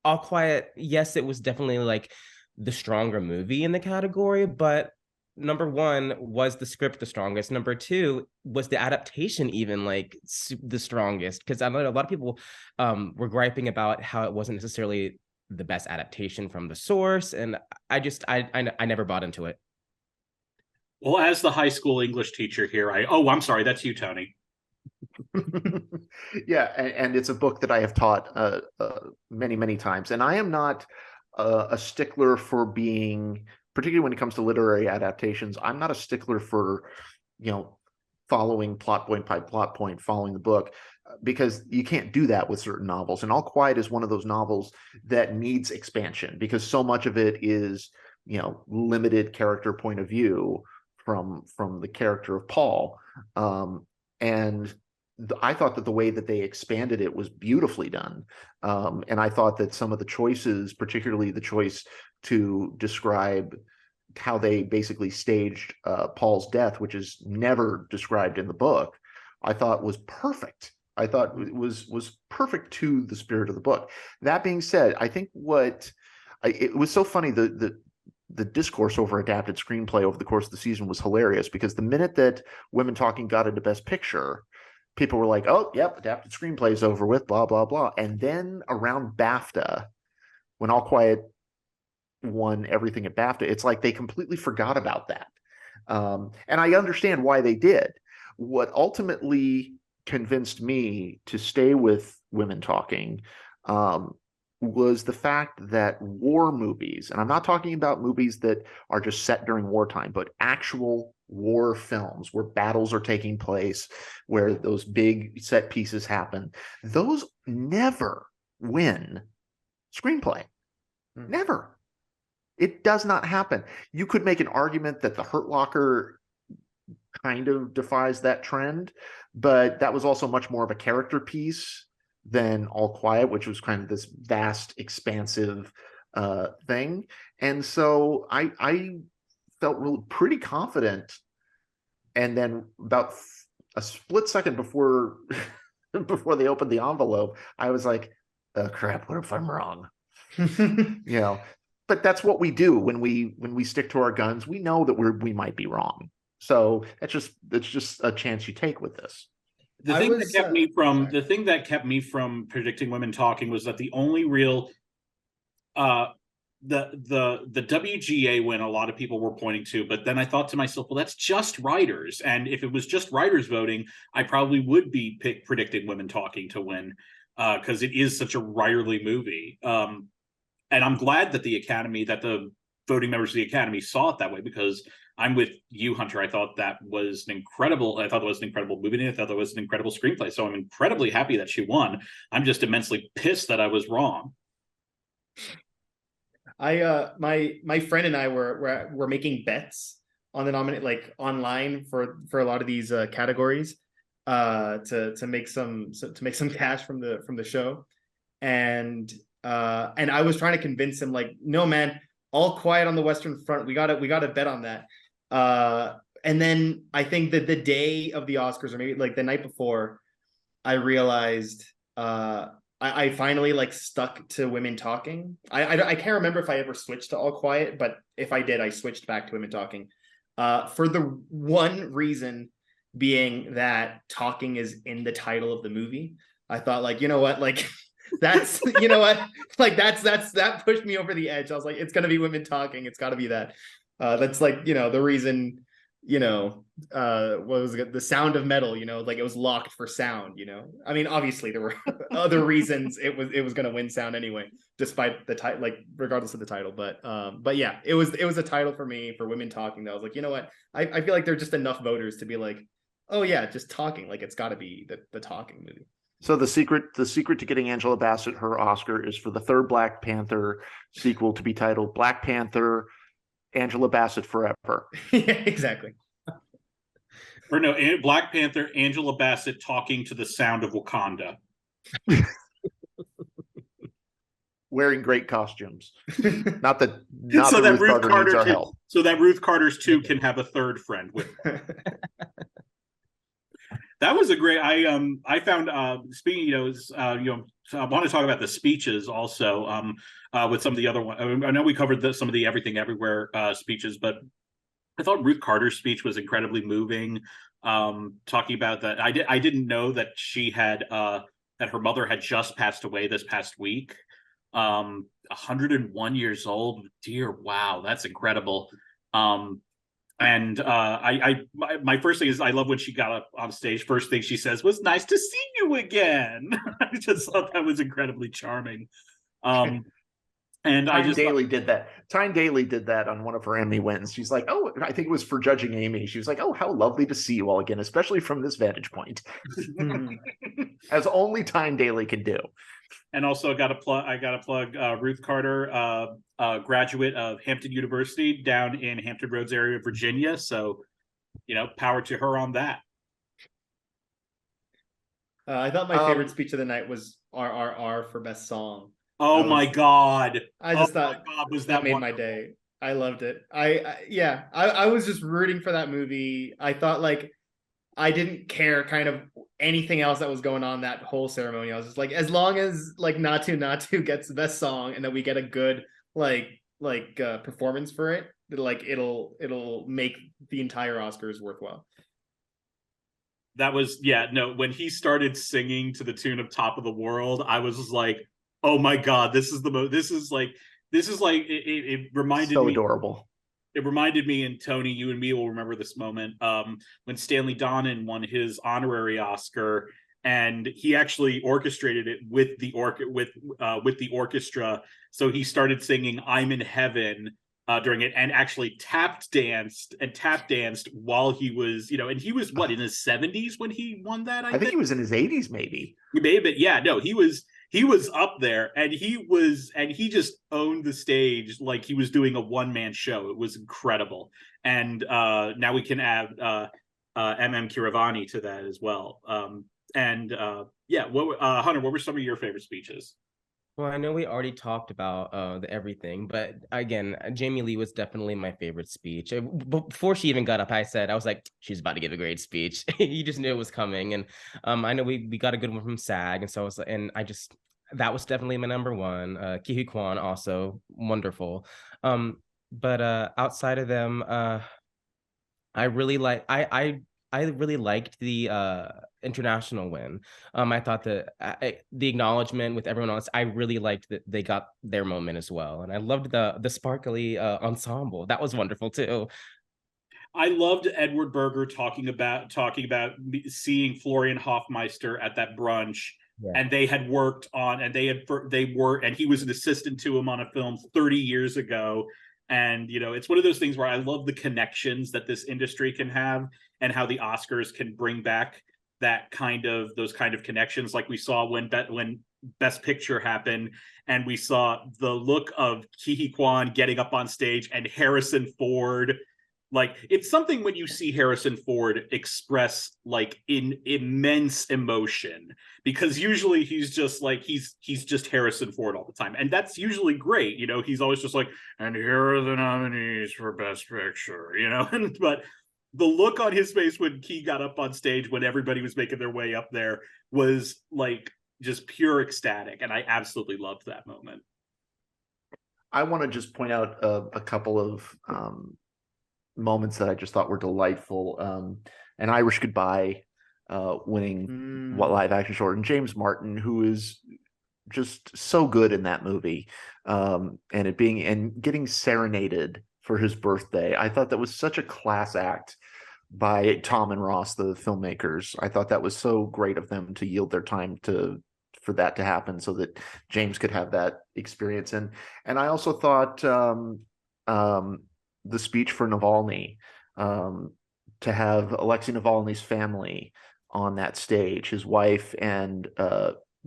All Quiet. Yes, it was definitely like the stronger movie in the category, but number one, was the script the strongest? Number two, was the adaptation even like the strongest? Because I know a lot of people were griping about how it wasn't necessarily the best adaptation from the source, and I never bought into it. Well, as the high school English teacher here, I'm sorry, that's you, Tony. Yeah, and it's a book that I have taught many, many times, and I am not a stickler for being, particularly when it comes to literary adaptations, I'm not a stickler for, following plot point by plot point, following the book, because you can't do that with certain novels. And All Quiet is one of those novels that needs expansion because so much of it is, limited character point of view from the character of Paul. And I thought that the way that they expanded it was beautifully done. And I thought that some of the choices, particularly the choice to describe how they basically staged Paul's death, which is never described in the book, I thought was perfect. I thought it was perfect to the spirit of the book. That being said, I think it was so funny, the discourse over adapted screenplay over the course of the season was hilarious because the minute that Women Talking got into Best Picture, people were like, oh, yep, adapted screenplay is over with, blah, blah, blah. And then around BAFTA, when All Quiet won everything at BAFTA, it's like they completely forgot about that. And I understand why they did. What ultimately convinced me to stay with Women Talking was the fact that war movies, and I'm not talking about movies that are just set during wartime, but actual war films where battles are taking place, where those big set pieces happen, those never win screenplay. Never. It does not happen. You could make an argument that The Hurt Locker kind of defies that trend, but that was also much more of a character piece than All Quiet, which was kind of this vast, expansive thing. And so I felt really pretty confident. And then about a split second before they opened the envelope, I was like, oh crap, what if I'm wrong? But that's what we do when we stick to our guns. We know that we might be wrong. So that's just a chance you take with this. The thing that kept me from predicting Women Talking was that the only real the WGA win a lot of people were pointing to, but then I thought to myself, well, that's just writers, and if it was just writers voting, I probably would be predicting Women Talking to win because it is such a writerly movie. And I'm glad that the voting members of the Academy saw it that way, because I'm with you, Hunter. I thought that was an incredible movie, and I thought that was an incredible screenplay. So I'm incredibly happy that she won. I'm just immensely pissed that I was wrong. My friend and I were making bets on the nominate, like online for a lot of these categories to make some cash from the show, and I was trying to convince him, like, no man, All Quiet on the Western Front, we gotta bet on that. And then I think that the day of the Oscars, or maybe like the night before, I realized I finally like stuck to Women Talking. I can't remember if I ever switched to All Quiet, but if I did, I switched back to Women Talking for the one reason being that talking is in the title of the movie. I thought, like, you know what, like That's you know what, like that pushed me over the edge. I was like, it's gonna be women talking. It's got to be that. That's like, you know, the reason, you know, what was it? The Sound of Metal, you know, like it was locked for sound, you know. I mean, obviously there were other reasons it was going to win sound anyway, despite the title, like regardless of the title. But yeah, it was a title for me for women talking that I was like, you know what, I feel like there are just enough voters to be like, oh yeah, just talking, like it's got to be the talking movie. So the secret to getting Angela Bassett her Oscar is for the third Black Panther sequel to be titled Black Panther Angela Bassett Forever. Yeah, exactly. Or no, Black Panther, Angela Bassett talking to the sound of Wakanda. Wearing great costumes. Not that so that Ruth Carter needs our help. So that Ruth Carter's 2 can have a third friend with her. That was a great. I found speaking. I want to talk about the speeches also. With some of the other one. I know we covered some of the Everything Everywhere speeches, but I thought Ruth Carter's speech was incredibly moving. Talking about that, I didn't know that she had that her mother had just passed away this past week. 101 years old. Dear, wow, that's incredible. And my first thing is I love when she got up on stage. First thing she says was, "Nice to see you again." I just thought that was incredibly charming. And Tyne Daly did that. Tyne Daly did that on one of her Emmy wins. She's like, "Oh, I think it was for Judging Amy." She was like, "Oh, how lovely to see you all again, especially from this vantage point," as only Tyne Daly can do. And also, I got to plug Ruth Carter, graduate of Hampton University down in Hampton Roads area of Virginia. So, you know, power to her on that. I thought my favorite speech of the night was RRR for best song. Oh my God! I just thought was that made my day. I loved it. I was just rooting for that movie. I thought like I didn't care kind of anything else that was going on that whole ceremony. I was just like, as long as like Natu gets the best song and that we get a good performance for it, like it'll make the entire Oscars worthwhile. That was when he started singing to the tune of Top of the World, I was just like, oh my God, this is it reminded so me adorable. It reminded me, and Tony, you and me will remember this moment, when Stanley Donen won his honorary Oscar, and he actually orchestrated it with the orchestra. So he started singing "I'm in Heaven" during it, and actually tap danced while he was, and he was in his 70s when he won that. I think he was in his 80s, maybe. Maybe, yeah. No, he was up there, and he just owned the stage like he was doing a one-man show. It was incredible. And now we can add MM Kiravani to that as well. Hunter, what were some of your favorite speeches? Well, I know we already talked about the Everything, but again, Jamie Lee was definitely my favorite speech. Before she even got up, I was like, she's about to give a great speech. You just knew it was coming. And I know we got a good one from SAG, and so that was definitely my number one. Ke Huy Quan also wonderful. But outside of them, I really liked the international win. I thought that the acknowledgement with everyone else, I really liked that they got their moment as well. And I loved the sparkly ensemble. That was wonderful too. I loved Edward Berger talking about seeing Florian Hofmeister at that brunch. Yeah. And they had worked on, and he was an assistant to him on a film 30 years ago. And, it's one of those things where I love the connections that this industry can have, and how the Oscars can bring back those kind of connections. Like we saw when Best Picture happened, and we saw the look of Ke Huy Quan getting up on stage, and Harrison Ford. Like, it's something when you see Harrison Ford express like in immense emotion, because usually he's just like he's just Harrison Ford all the time, and that's usually great. He's always just like, and here are the nominees for Best Picture, but the look on his face when Key got up on stage when everybody was making their way up there was like just pure ecstatic, and I absolutely loved that moment. I want to just point out a couple of moments that I just thought were delightful. An Irish Goodbye winning what live action short, and James Martin, who is just so good in that movie. And getting serenaded for his birthday. I thought that was such a class act by Tom and Ross, the filmmakers. I thought that was so great of them to yield their time for that to happen so that James could have that experience. And I also thought the speech for Navalny, to have Alexei Navalny's family on that stage, his wife and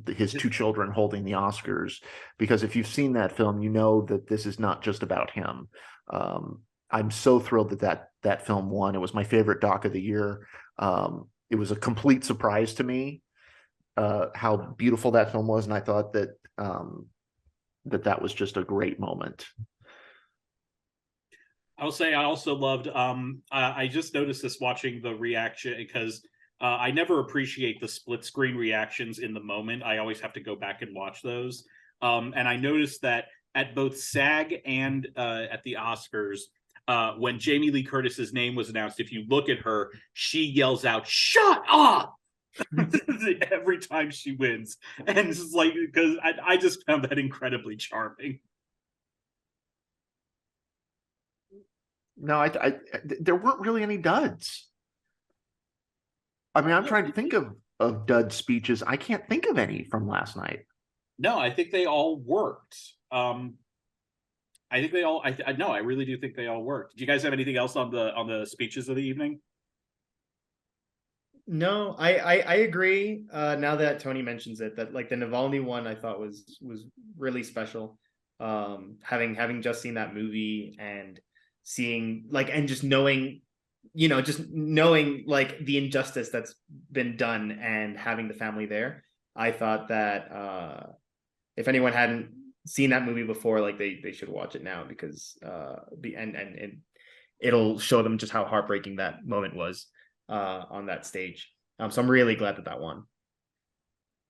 his two children holding the Oscars, because if you've seen that film, you know that this is not just about him. I'm so thrilled that film won. It was my favorite doc of the year. It was a complete surprise to me how beautiful that film was, and I thought that that was just a great moment. I'll say I also loved. I just noticed this watching the reaction, because I never appreciate the split screen reactions in the moment. I always have to go back and watch those. And I noticed that at both SAG and at the Oscars, when Jamie Lee Curtis's name was announced, if you look at her, she yells out, "Shut up!" every time she wins. And it's just like, because I just found that incredibly charming. No, there weren't really any duds. I mean, I'm trying to think of dud speeches. I can't think of any from last night. No, I think they all worked. I think they all. No, I really do think they all worked. Do you guys have anything else on the speeches of the evening? No, I agree. Now that Tony mentions it, that like the Navalny one, I thought was really special. Having just seen that movie and seeing like, and just knowing like the injustice that's been done and having the family there, I thought that if anyone hadn't seen that movie before, like they should watch it now, because and it'll show them just how heartbreaking that moment was on that stage. So I'm really glad that won.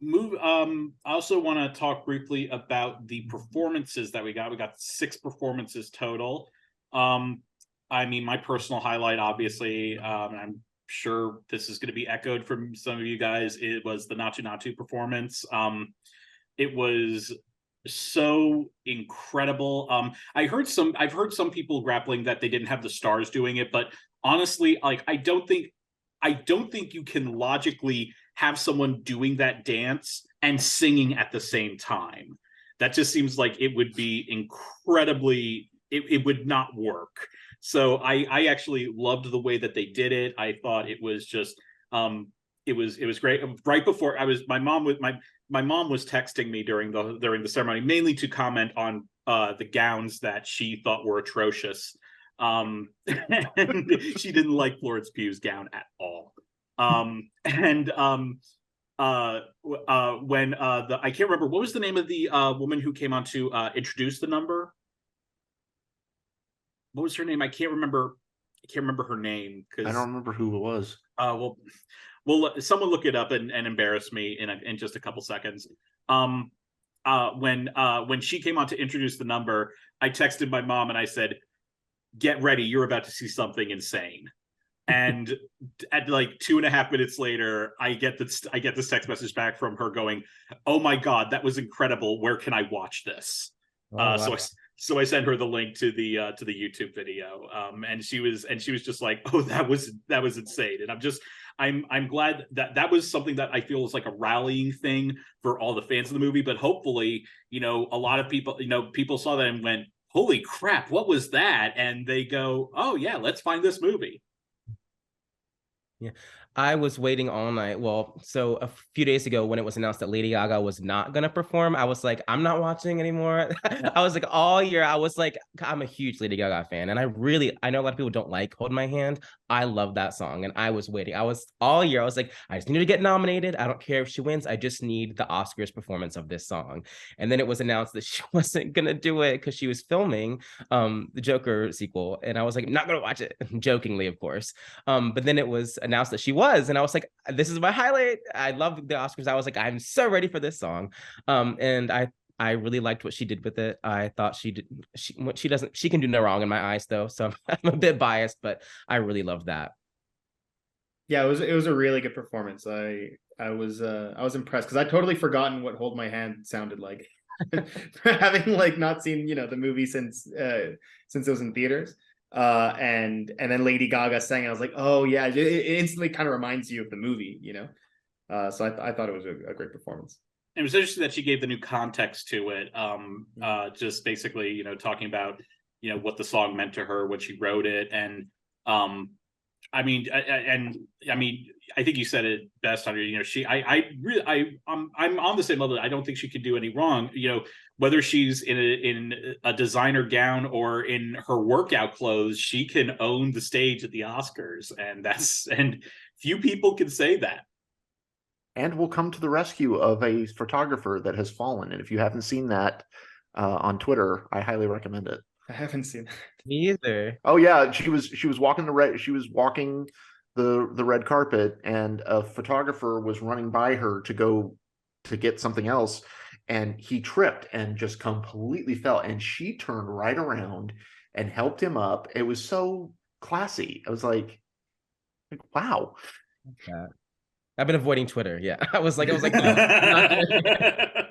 I also want to talk briefly about the performances that we got. We got 6 performances total. I mean, my personal highlight, obviously, and I'm sure this is going to be echoed from some of you guys, it was the Naatu Naatu performance. It was so incredible. I've heard some people grappling that they didn't have the stars doing it, but honestly, like I don't think you can logically have someone doing that dance and singing at the same time. That just seems like it would be incredibly, it would not work. So I actually loved the way that they did it. I thought it was just it was great. Right before my mom was texting me during the ceremony, mainly to comment on the gowns that she thought were atrocious. And she didn't like Florence Pugh's gown at all. When I can't remember, what was the name of the woman who came on to introduce the number? What was her name? I can't remember her name, because I don't remember who it was. Well, someone look it up and embarrass me in just a couple seconds. When she came on to introduce the number, I texted my mom and I said, "Get ready, you're about to see something insane." And at like 2.5 minutes later, I get this text message back from her going, "Oh my God, that was incredible. Where can I watch this?" Oh, wow. So I sent her the link to the YouTube video, and she was just like, "Oh, that was insane." And I'm glad that was something that I feel is like a rallying thing for all the fans of the movie. But hopefully, a lot of people saw that and went, "Holy crap, what was that?" And they go, "Oh yeah, let's find this movie." Yeah, I was waiting all night. Well, so a few days ago when it was announced that Lady Gaga was not going to perform, I was like, I'm not watching anymore. I was like, all year, I was like, I'm a huge Lady Gaga fan. And I know a lot of people don't like Hold My Hand. I love that song. And I was waiting. All year, I was like, I just need to get nominated. I don't care if she wins. I just need the Oscars performance of this song. And then it was announced that she wasn't going to do it because she was filming the Joker sequel. And I was like, I'm not going to watch it, jokingly, of course. But then it was announced that she was, and I was like, this is my highlight. I love the Oscars. I was like, I'm so ready for this song. And I really liked what she did with it. I thought she can do no wrong in my eyes, though. So I'm a bit biased, but I really loved that. Yeah, it was a really good performance. I was impressed because I'd totally forgotten what Hold My Hand sounded like. Having like not seen, you know, the movie since it was in theaters. And then Lady Gaga sang, I was like, oh yeah, it instantly kind of reminds you of the movie, you know. So I thought it was a great performance. It was interesting that she gave the new context to it. Just basically, you know, talking about, you know, what the song meant to her when she wrote it, and I mean, I think you said it best, Andre. You know, I'm on the same level. I don't think she could do any wrong. You know, whether she's in a designer gown or in her workout clothes, she can own the stage at the Oscars, and few people can say that. And will come to the rescue of a photographer that has fallen. And if you haven't seen that on Twitter, I highly recommend it. I haven't seen that. Me either. Oh yeah, she was walking the red carpet, and a photographer was running by her to go to get something else, and he tripped and just completely fell, and she turned right around and helped him up. It was so classy. I was like wow. Yeah. I've been avoiding Twitter. Yeah, I was like,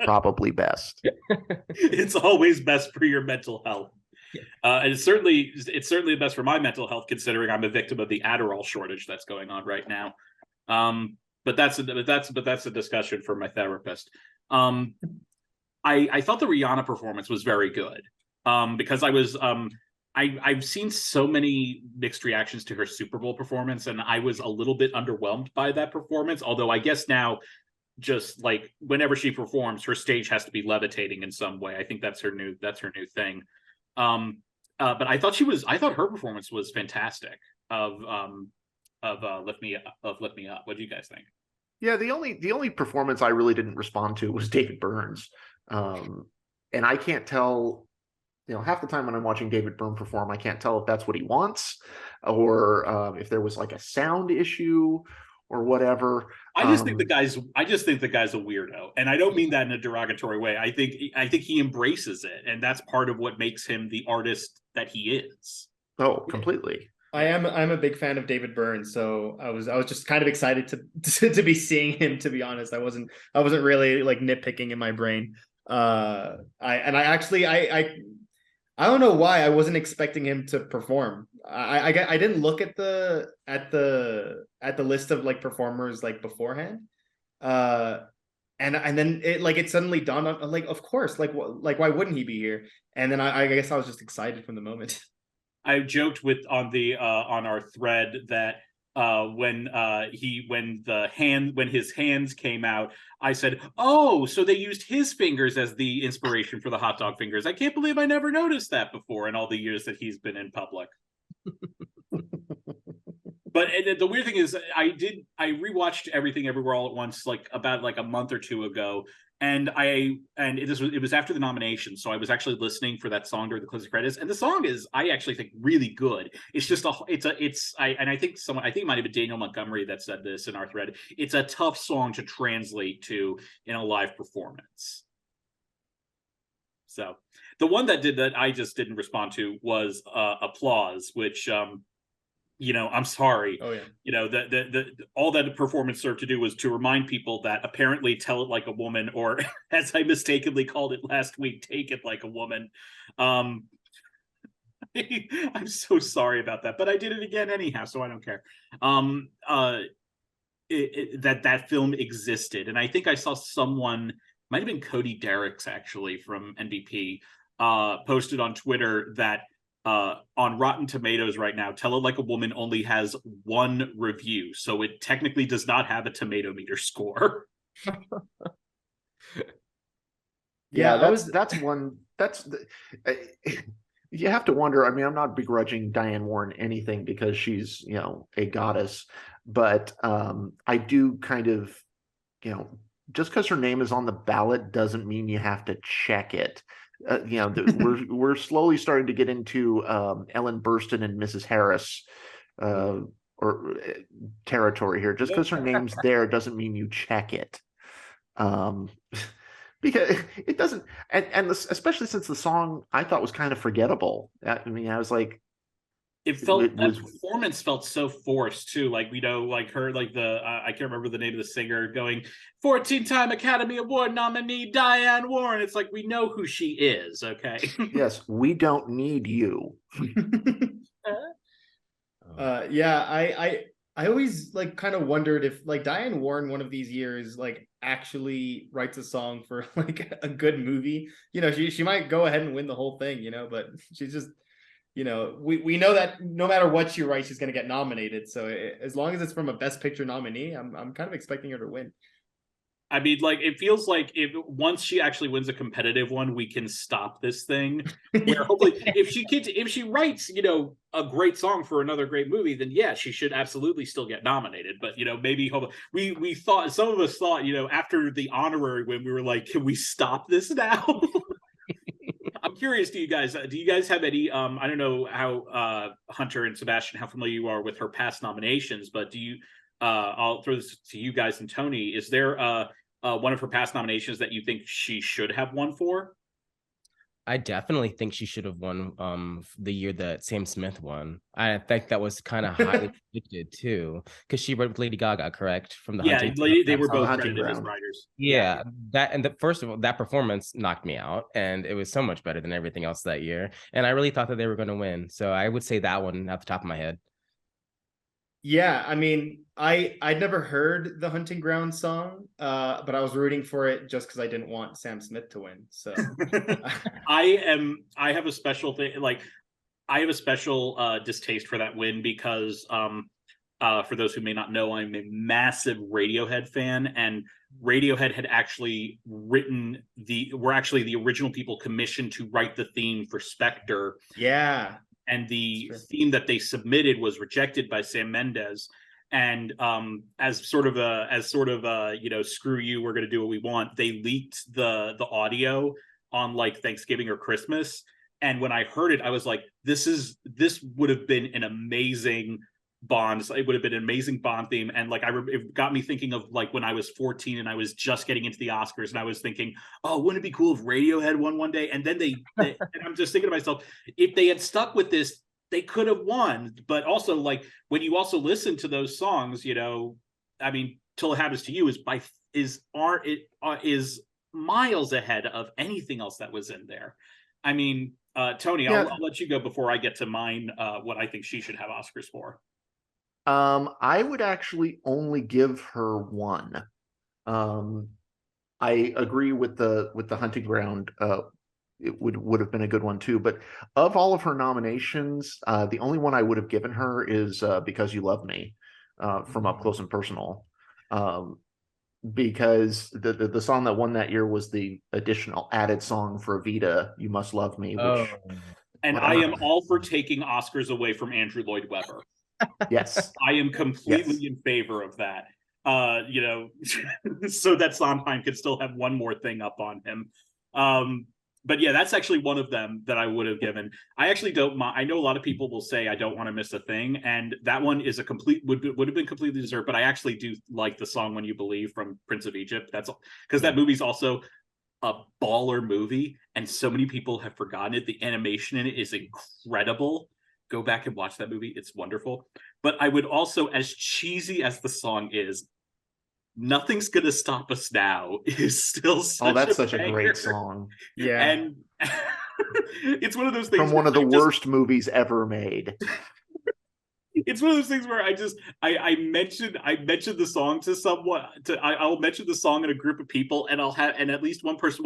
Probably best. It's always best for your mental health. And it's certainly best for my mental health, considering I'm a victim of the Adderall shortage that's going on right now. But that's a discussion for my therapist. I thought the Rihanna performance was very good, because I've seen so many mixed reactions to her Super Bowl performance, and I was a little bit underwhelmed by that performance. Although I guess now, just like whenever she performs, her stage has to be levitating in some way. I think that's her new thing. But I thought her performance was fantastic of Lift Me Up. What do you guys think? Yeah, the only performance I really didn't respond to was David Byrne's, and I can't tell. You know, half the time when I'm watching David Byrne perform, I can't tell if that's what he wants, or if there was like a sound issue or whatever. I just think the guy's a weirdo, and I don't mean that in a derogatory way. I think he embraces it, and that's part of what makes him the artist that he is. Oh, completely. I'm a big fan of David Byrne, so I was just kind of excited to be seeing him. To be honest, I wasn't really like nitpicking in my brain. I don't know why I wasn't expecting him to perform. I didn't look at the list of like performers like beforehand, and then it suddenly dawned on, like, of course, like why wouldn't he be here? And then I guess I was just excited from the moment. I joked on our thread that when his hands came out, I said, oh, so they used his fingers as the inspiration for the hot dog fingers. I can't believe I never noticed that before in all the years that he's been in public. But the weird thing is, I rewatched Everything Everywhere All at Once about a month or two ago, and it was after the nomination, so I was actually listening for that song during the closing credits, and the song is, I actually think, really good. It's just I think it might have been Daniel Montgomery that said this in our thread. It's a tough song to translate to in a live performance. So the one that I just didn't respond to was Applause, which you know, I'm sorry. Oh yeah. You know, the all that performance served to do was to remind people that apparently Tell It Like a Woman, or as I mistakenly called it last week, Take It Like a Woman. I'm so sorry about that, but I did it again anyhow, so I don't care. That film existed, and I think I saw someone, might have been Cody Derricks actually from NBP, posted on Twitter that on Rotten Tomatoes right now, Tell It Like a Woman only has one review, so it technically does not have a tomato meter score. That's one. You have to wonder. I mean, I'm not begrudging Diane Warren anything because she's, you know, a goddess, but I do kind of, you know, just because her name is on the ballot doesn't mean you have to check it. You know, we're slowly starting to get into Ellen Burstyn and Mrs. Harris or territory here. Just because her name's there doesn't mean you check it, because it doesn't. And especially since the song I thought was kind of forgettable. I mean, I was like, It felt It was that performance felt so forced too. Like, you know, like her, like the I can't remember the name of the singer going 14-time Academy Award nominee Diane Warren. It's like, we know who she is, okay? yes, we don't need you. Yeah, I always like kind of wondered if like Diane Warren one of these years like actually writes a song for like a good movie. You know, she might go ahead and win the whole thing, you know, but she's just, you know, we know that no matter what she writes, she's going to get nominated. So as long as it's from a Best Picture nominee, I'm kind of expecting her to win. I mean, like, it feels like if once she actually wins a competitive one, we can stop this thing. Where hopefully, if she writes, you know, a great song for another great movie, then yeah, she should absolutely still get nominated. But you know, maybe we thought, some of us thought, you know, after the honorary win, we were like, can we stop this now? I'm curious, do you guys have any I don't know how Hunter and Sebastian, how familiar you are with her past nominations, but do you I'll throw this to you guys and Tony. Is there one of her past nominations that you think she should have won for? I definitely think she should have won the year that Sam Smith won. I think that was kind of highly predicted too, because she wrote with Lady Gaga, correct? From the Yeah, Hunting. they were both Hunting credited as Ground. writers. Yeah, that and first of all, that performance knocked me out, and it was so much better than everything else that year. And I really thought that they were going to win, so I would say that one at the top of my head. Yeah, I mean, I'd never heard the Hunting Ground song, but I was rooting for it just because I didn't want Sam Smith to win. So I have a special thing, like I have a special distaste for that win because for those who may not know, I'm a massive Radiohead fan, and Radiohead had actually were actually the original people commissioned to write the theme for Spectre. yeah. And the theme that they submitted was rejected by Sam Mendes. And as sort of a you know, screw you, we're going to do what we want, they leaked the audio on like Thanksgiving or Christmas. And when I heard it, I was like, this would have been an amazing Bond. It would have been an amazing Bond theme. And like, it got me thinking of like when I was 14 and I was just getting into the Oscars, and I was thinking, oh, wouldn't it be cool if Radiohead won one day? And then they and I'm just thinking to myself, if they had stuck with this, they could have won. But also, like, when you also listen to those songs, you know, I mean, Till It Happens to You is miles ahead of anything else that was in there. I mean, Tony, Yeah. I'll let you go before I get to mine. What I think she should have Oscars for. I would actually only give her one. I agree with the Hunting Ground. It would have been a good one too. But of all of her nominations, the only one I would have given her is Because You Love Me, from Up Close and Personal. Because the song that won that year was the additional added song for Evita, You Must Love Me, which and I am all for taking Oscars away from Andrew Lloyd Webber. yes, I am completely in favor of that. You know, so that Sondheim could still have one more thing up on him. But yeah, that's actually one of them that I would have given. I actually don't mind. I know a lot of people will say I don't want to miss a thing, and that one is would have been completely deserved. But I actually do like the song "When You Believe" from Prince of Egypt. That's because that movie's also a baller movie, and so many people have forgotten it. The animation in it is incredible. Go back and watch that movie. It's wonderful. But I would also, as cheesy as the song is, Nothing's Gonna Stop Us Now is still such a great song. Yeah. And it's one of those things from one of the worst movies ever made. It's one of those things where I mentioned the song to someone. I'll mention the song in a group of people, and at least one person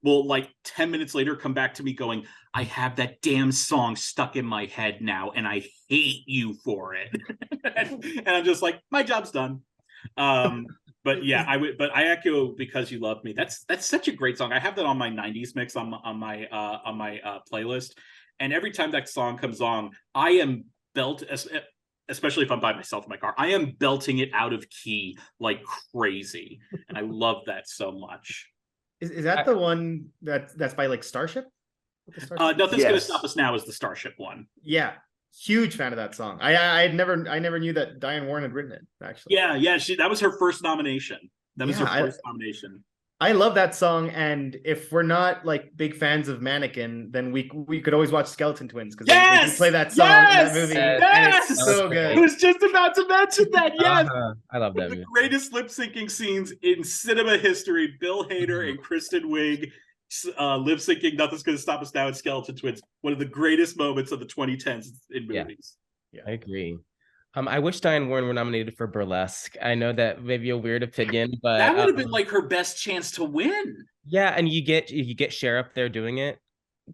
will like 10 minutes later come back to me going, I have that damn song stuck in my head now, and I hate you for it. and I'm just like, my job's done. But yeah, I echo Because You Love Me. That's such a great song. I have that on my 90s mix on my playlist. And every time that song comes on, I am especially if I'm by myself in my car, I am belting it out of key like crazy. And I love that so much. Is that the one that's by like Starship? Nothing's Gonna Stop Us Now is the Starship one. Yeah. Huge fan of that song. I never knew that Diane Warren had written it, actually. Yeah, that was her first nomination. That was her first nomination. I love that song, and if we're not like big fans of Mannequin, then we could always watch Skeleton Twins because they do play that song in that movie, Yes! and Yes! it's That was so great. I good. was just about to mention that. Yes, I love one that of the movie. greatest lip syncing scenes in cinema history. Bill Hader and Kristen Wiig lip syncing "Nothing's Gonna Stop Us Now" in Skeleton Twins. One of the greatest moments of the 2010s in movies. Yeah. I agree. I wish Diane Warren were nominated for Burlesque. I know that may be a weird opinion, but That would have been like her best chance to win. yeah, and you get Cher up there doing it.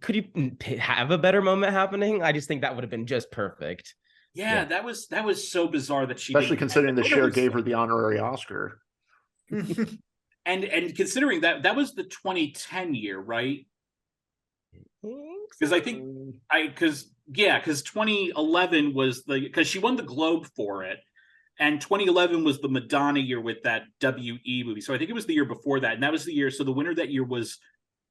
Could you have a better moment happening? I just think that would have been just perfect. Yeah, that was so bizarre that she Especially didn't. considering that It Cher was- gave her the honorary Oscar. and considering that was the 2010 year, right? Because I think because 2011 was because she won the Globe for it, and 2011 was the Madonna year with that WE movie. So I think it was the year before that, and that was the year. So the winner that year was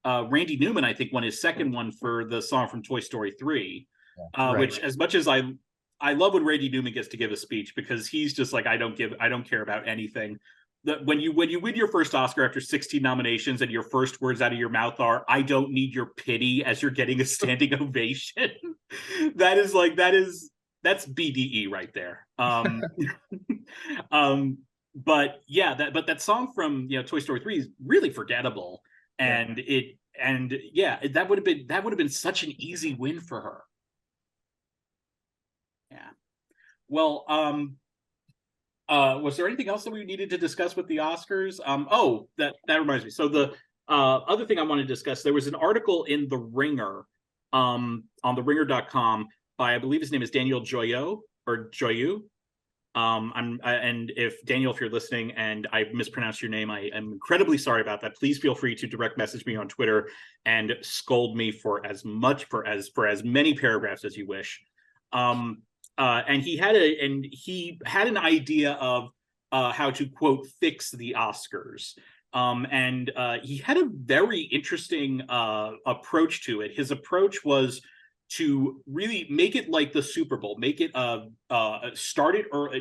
Randy Newman. I think won his second one for the song from Toy Story 3, Right. which, as much as I love when Randy Newman gets to give a speech, because he's just like, I don't care about anything. When you win your first Oscar after 16 nominations and your first words out of your mouth are, "I don't need your pity," as you're getting a standing ovation, that's BDE right there. But yeah, that song from Toy Story 3 is really forgettable, and that would have been such an easy win for her. Yeah. Well, was there anything else that we needed to discuss with the Oscars? That reminds me. So the other thing I want to discuss, there was an article in The Ringer, on theringer.com by, I believe his name is Daniel Joyeux. And if Daniel, if you're listening and I mispronounced your name, I am incredibly sorry about that. Please feel free to direct message me on Twitter and scold me for as many paragraphs as you wish. And he had an idea of how to, quote, fix the Oscars. And he had a very interesting approach to it. His approach was to really make it like the Super Bowl, make it start it, or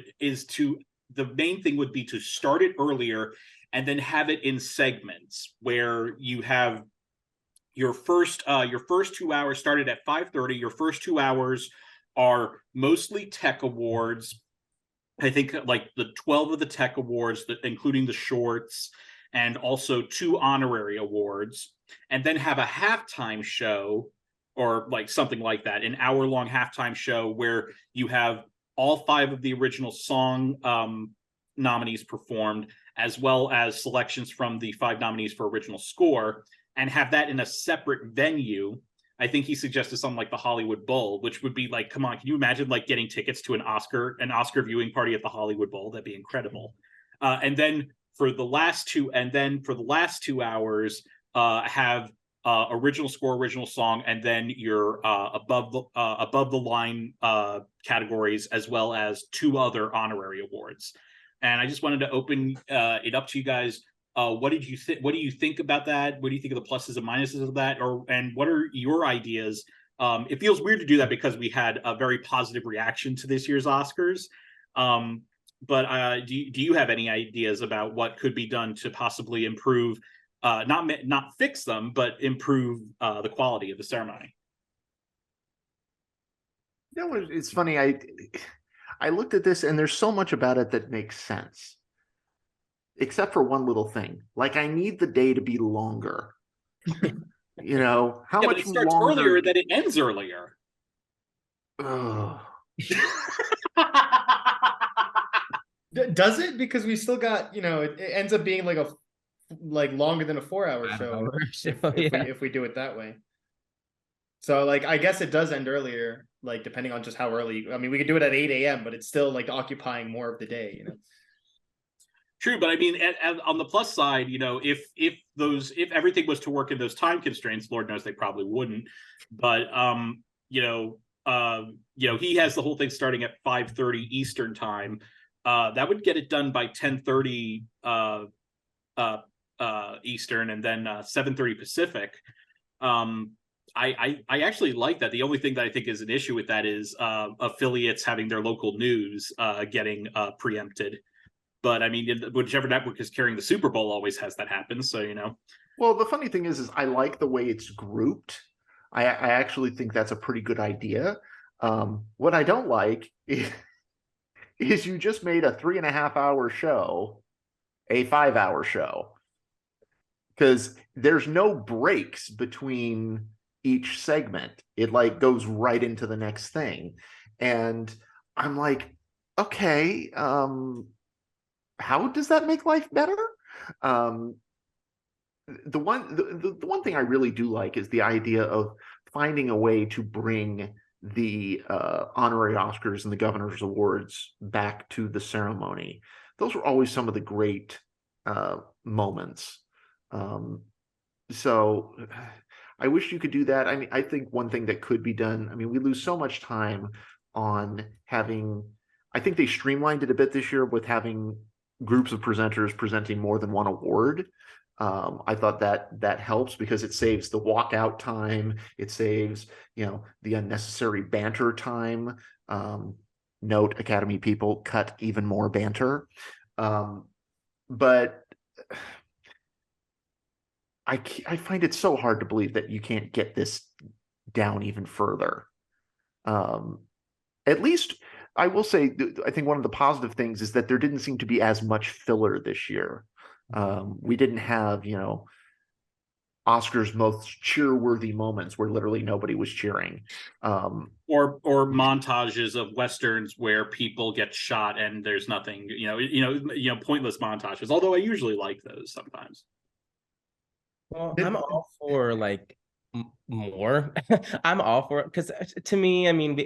the main thing would be to start it earlier and then have it in segments where you have your first 2 hours started at 5:30. Your first 2 hours are mostly tech awards. I think like the 12 of the tech awards, including the shorts, and also 2 honorary awards, and then have a halftime show or like something like that, an hour-long halftime show where you have all 5 of the original song nominees performed, as well as selections from the 5 nominees for original score, and have that in a separate venue. I think he suggested something like the Hollywood Bowl, which would be like, come on, can you imagine like getting tickets to an Oscar viewing party at the Hollywood Bowl? That'd be incredible. And then for the last 2 hours, have original score, original song, and then your above the line categories, as well as 2 other honorary awards. And I just wanted to open it up to you guys. What do you think about that? What do you think of the pluses and minuses of that? And what are your ideas? It feels weird to do that because we had a very positive reaction to this year's Oscars. But do you have any ideas about what could be done to possibly improve, not fix them, but improve the quality of the ceremony? It's funny. I looked at this and there's so much about it that makes sense, except for one little thing. Like, I need the day to be longer. How much it starts longer? earlier than it ends earlier. Does it? Because we still got, it ends up being like longer than a 4-hour show, if we do it that way. So like, I guess it does end earlier, like depending on just how early. I mean, we could do it at 8 a.m., but it's still like occupying more of the day, True, but I mean, on the plus side, if everything was to work in those time constraints, Lord knows they probably wouldn't. But he has the whole thing starting at 5:30 Eastern time. That would get it done by 10:30 Eastern, and then 7:30 Pacific. I actually like that. The only thing that I think is an issue with that is affiliates having their local news getting preempted. But I mean, whichever network is carrying the Super Bowl always has that happen. So, you know. Well, the funny thing is I like the way it's grouped. I actually think that's a pretty good idea. What I don't like is you just made a 3.5-hour show a 5-hour show, because there's no breaks between each segment. It like goes right into the next thing. And I'm like, okay, how does that make life better? The one thing I really do like is the idea of finding a way to bring the honorary Oscars and the governor's awards back to the ceremony. Those were always some of the great moments. So I wish you could do that. I mean, I think one thing that could be done, I mean, we lose so much time on having, I think they streamlined it a bit this year with having groups of presenters presenting more than one award. I thought that helps because it saves the walkout time. It saves, the unnecessary banter time. Note, Academy people, cut even more banter. But I find it so hard to believe that you can't get this down even further. At least I will say, I think one of the positive things is that there didn't seem to be as much filler this year. We didn't have, Oscars most cheer-worthy moments where literally nobody was cheering. Or montages of Westerns where people get shot and there's nothing, pointless montages. Although I usually like those sometimes. Well, I'm all for like more. I'm all for it because to me, I mean,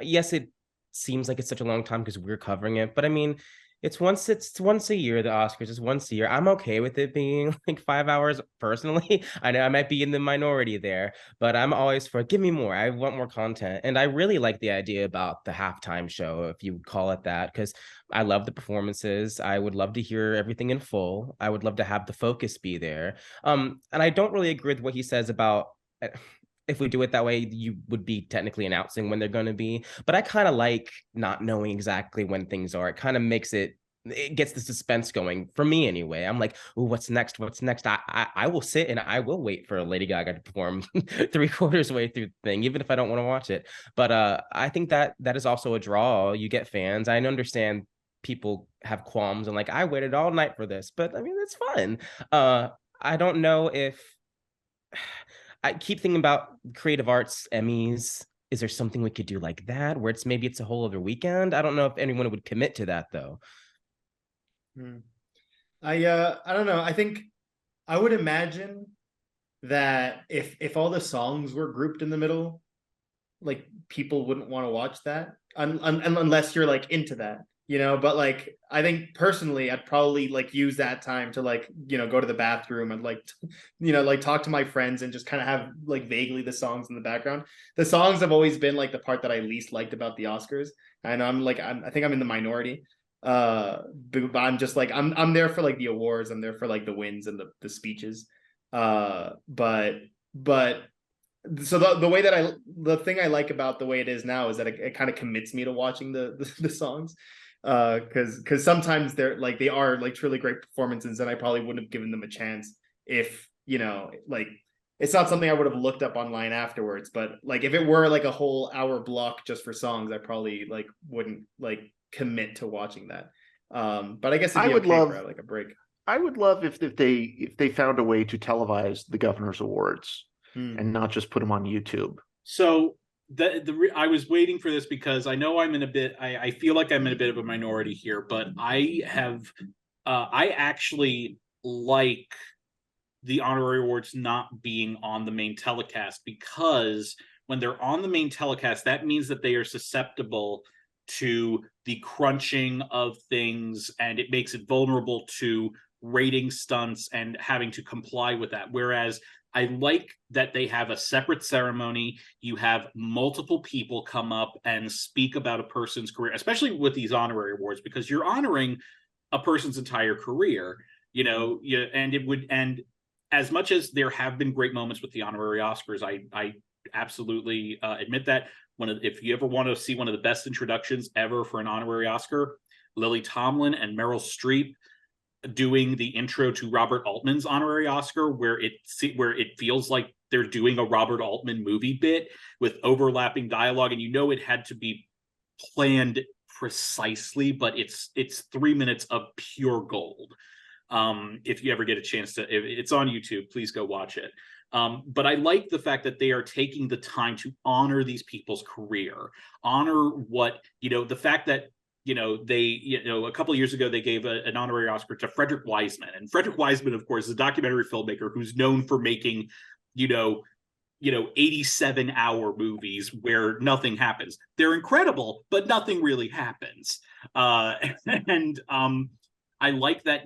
yes, it seems like it's such a long time because we're covering it, but I mean, it's once a year, the Oscars is once a year. I'm okay with it being like 5 hours personally. I know I might be in the minority there, but I'm always for give me more. I want more content. And I really like the idea about the halftime show, if you would call it that, because I love the performances. I would love to hear everything in full. I would love to have the focus be there. And I don't really agree with what he says about if we do it that way, you would be technically announcing when they're going to be. But I kind of like not knowing exactly when things are. It kind of makes it gets the suspense going for me anyway. I'm like, oh, what's next? What's next? I will sit and I will wait for Lady Gaga to perform 3/4 way through the thing, even if I don't want to watch it. But I think that is also a draw. You get fans. I understand people have qualms and like, I waited all night for this, but I mean, it's fun. I don't know if I keep thinking about creative arts Emmys. Is there something we could do like that where it's a whole other weekend? I don't know if anyone would commit to that though. I don't know. I think I would imagine that if all the songs were grouped in the middle, like people wouldn't want to watch that unless you're like into that. But like I think personally I'd probably like use that time to like go to the bathroom and like like talk to my friends and just kind of have like vaguely the songs in the background. The songs have always been like the part that I least liked about the Oscars, and I think I'm in the minority, but I'm just like I'm there for like the awards. I'm there for like the wins and the speeches, but so the thing I like about the way it is now is that it kind of commits me to watching the songs, because sometimes they are like truly great performances and I probably wouldn't have given them a chance if like it's not something I would have looked up online afterwards. But like if it were like a whole hour block just for songs, I probably like wouldn't like commit to watching that. But I guess it'd be okay for like a break. I would love if they found a way to televise the governor's awards and not just put them on YouTube. So I was waiting for this because I know I'm in a bit. I feel like I'm in a bit of a minority here, but I actually like the honorary awards not being on the main telecast, because when they're on the main telecast, that means that they are susceptible to the crunching of things, and it makes it vulnerable to rating stunts and having to comply with that. Whereas I like that they have a separate ceremony. You have multiple people come up and speak about a person's career, especially with these honorary awards, because you're honoring a person's entire career, and as much as there have been great moments with the honorary Oscars, I absolutely admit that if you ever want to see one of the best introductions ever for an honorary Oscar, Lily Tomlin and Meryl Streep doing the intro to Robert Altman's honorary Oscar, where it feels like they're doing a Robert Altman movie bit with overlapping dialogue, and it had to be planned precisely, but it's 3 minutes of pure gold. If you ever get a chance to, if it's on YouTube, please go watch it. But I like the fact that they are taking the time to honor these people's career, honor what, the fact that, they, a couple of years ago, they gave an honorary Oscar to Frederick Wiseman. And Frederick Wiseman, of course, is a documentary filmmaker who's known for making, 87-hour movies where nothing happens. They're incredible, but nothing really happens. And I like that,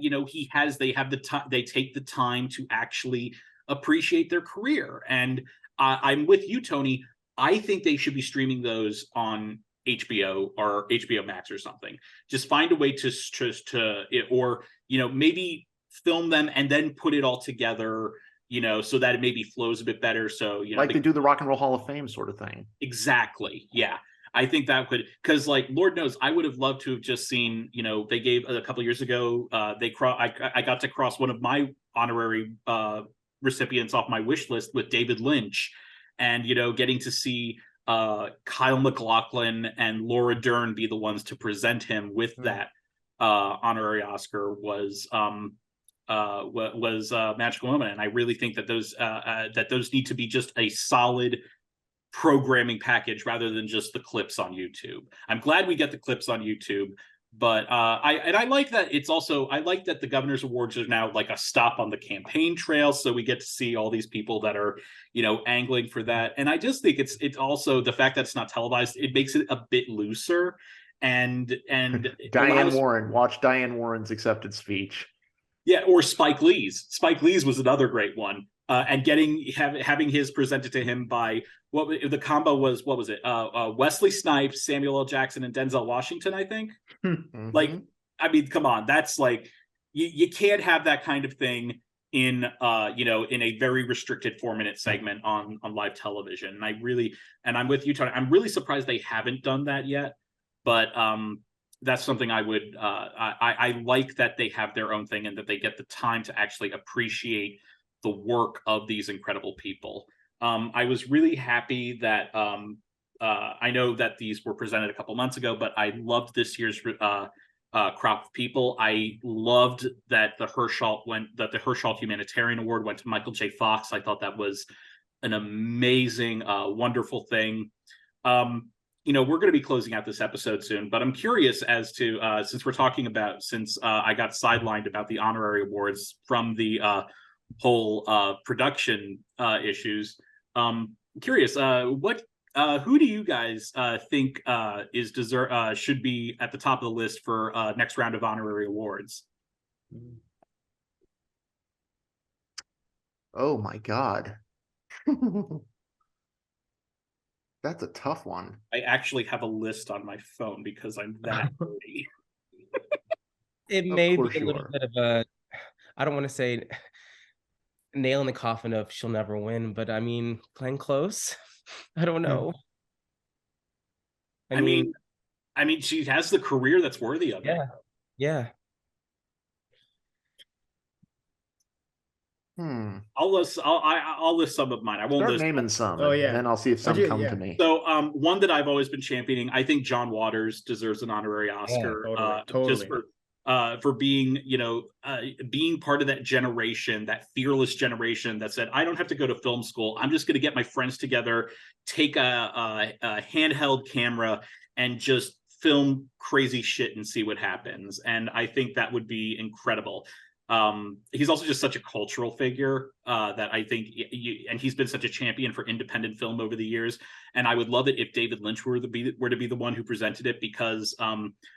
they take the time to actually appreciate their career. And I'm with you, Tony. I think they should be streaming those on HBO or HBO Max or something. Just find a way to or maybe film them and then put it all together, so that it maybe flows a bit better. So they do the Rock and Roll Hall of Fame sort of thing. Exactly. Yeah. I think that could, because Lord knows, I would have loved to have just seen, they gave a couple of years ago, I got to cross one of my honorary recipients off my wish list with David Lynch, and getting to see Kyle MacLachlan and Laura Dern be the ones to present him with that honorary Oscar was magical moment. And I really think that those need to be just a solid programming package rather than just the clips on YouTube. I'm glad we get the clips on YouTube, but I like that I like that the Governor's Awards are now like a stop on the campaign trail, so we get to see all these people that are angling for that. And I just think it's also the fact that it's not televised, it makes it a bit looser. And watch Diane Warren's acceptance speech. Yeah, or Spike Lee's was another great one. And having his presented to him by the combo was, what was it? Wesley Snipes, Samuel L. Jackson, and Denzel Washington, I think. Mm-hmm. Come on, that's you can't have that kind of thing in in a very restricted 4-minute segment on live television. And I'm with you, Tony. I'm really surprised they haven't done that yet. But that's something I would I like that they have their own thing and that they get the time to actually appreciate the work of these incredible people. I was really happy that I know that these were presented a couple months ago, but I loved this year's crop of people. I loved that the Herschel Humanitarian Award went to Michael J. Fox. I thought that was an amazing, wonderful thing. We're going to be closing out this episode soon, but I'm curious as to since I got sidelined about the honorary awards from the whole production issues. Curious, who do you guys think should be at the top of the list for next round of honorary awards? Oh my God. That's a tough one. I actually have a list on my phone because I'm that dirty. It may be a little bit of a, I don't want to say nail in the coffin of she'll never win, but playing close. I don't know. I mean, she has the career that's worthy of it. Yeah. I'll list some of mine. I won't start naming some. Oh yeah, then I'll see if some come to me. So, one that I've always been championing. I think John Waters deserves an honorary Oscar. Totally. Just for being, being part of that generation, that fearless generation that said, I don't have to go to film school. I'm just going to get my friends together, take a handheld camera, and just film crazy shit and see what happens. And I think that would be incredible. He's also just such a cultural figure that I think, and he's been such a champion for independent film over the years. And I would love it if David Lynch were to be the one who presented it, because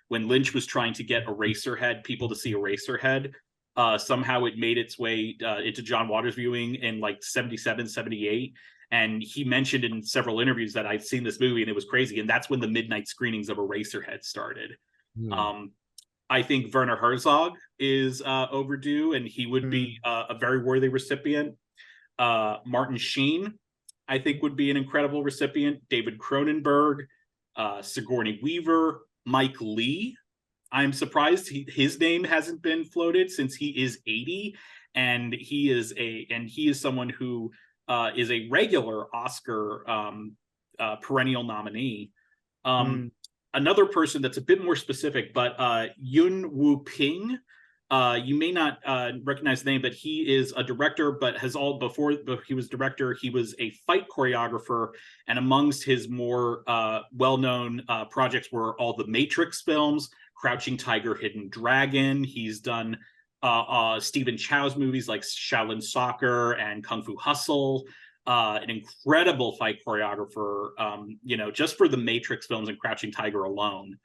when Lynch was trying to get people to see Eraserhead, somehow it made its way into John Waters' viewing in 77, 78. And he mentioned in several interviews that I'd seen this movie and it was crazy. And that's when the midnight screenings of Eraserhead started. I think Werner Herzog is overdue, and he would be a very worthy recipient. Martin Sheen, I think, would be an incredible recipient. David Cronenberg, Sigourney Weaver, Mike Leigh I'm surprised his name hasn't been floated since he is 80, and he is someone who is a regular Oscar perennial nominee. Another person that's a bit more specific, but Yun Woo Ping. You may not recognize the name, but he is a director, but before he was director, he was a fight choreographer. And amongst his more well-known projects were all the Matrix films, Crouching Tiger, Hidden Dragon. He's done Stephen Chow's movies like Shaolin Soccer and Kung Fu Hustle. An incredible fight choreographer, just for the Matrix films and Crouching Tiger alone.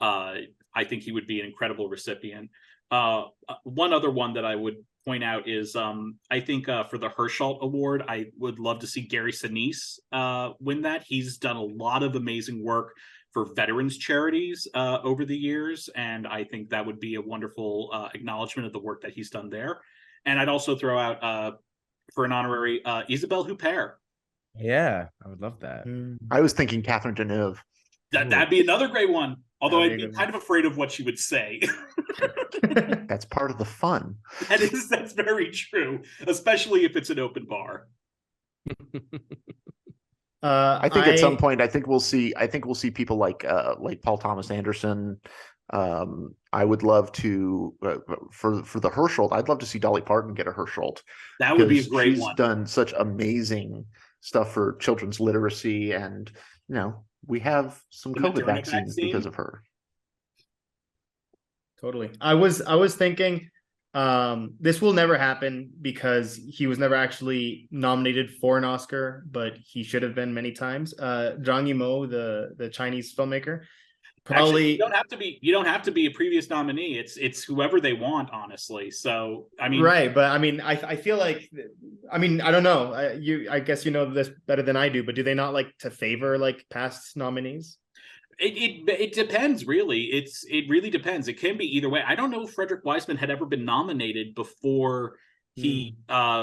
I think he would be an incredible recipient. One other one that I would point out is I think for the Herschel Award, I would love to see Gary Sinise win that. He's done a lot of amazing work for veterans charities over the years, and I think that would be a wonderful acknowledgement of the work that he's done there. And I'd also throw out for an honorary Isabelle Huppert. Yeah, I would love that. I was thinking Catherine Deneuve. That'd be another great one. Although I'd be kind of afraid of what she would say. That's part of the fun. That's very true, especially if it's an open bar. I think at some point, I think we'll see people like Paul Thomas Anderson. I would love to for the Herschel. I'd love to see Dolly Parton get a Herschel. That would be a great one. She's done such amazing stuff for children's literacy, and we have some COVID vaccines because of her. Totally. I was thinking this will never happen because he was never actually nominated for an Oscar, but he should have been many times. Zhang Yimou, the Chinese filmmaker. Probably actually, you don't have to be a previous nominee. It's whoever they want, honestly. So I mean, right, but I mean, I feel like, I don't know. I guess you know this better than I do, but do they not like to favor like past nominees? It depends, really. It really depends. It can be either way. I don't know if Frederick Wiseman had ever been nominated before he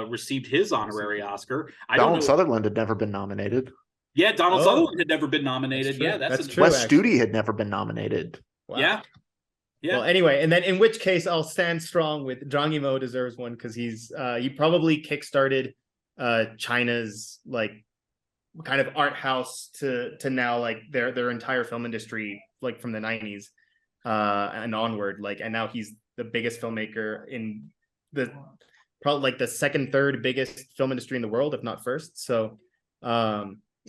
received his honorary Oscar. Donald Sutherland had never been nominated. Yeah, Donald Sutherland had never been nominated. That's true. Wes Studi had never been nominated. Wow. Yeah. Well, anyway, and then in which case I'll stand strong with Zhang Yimou deserves one because he probably kickstarted China's like kind of art house to now like their entire film industry like from the 90s and onward, like, and now he's the biggest filmmaker in the probably like the second, third biggest film industry in the world, if not first. So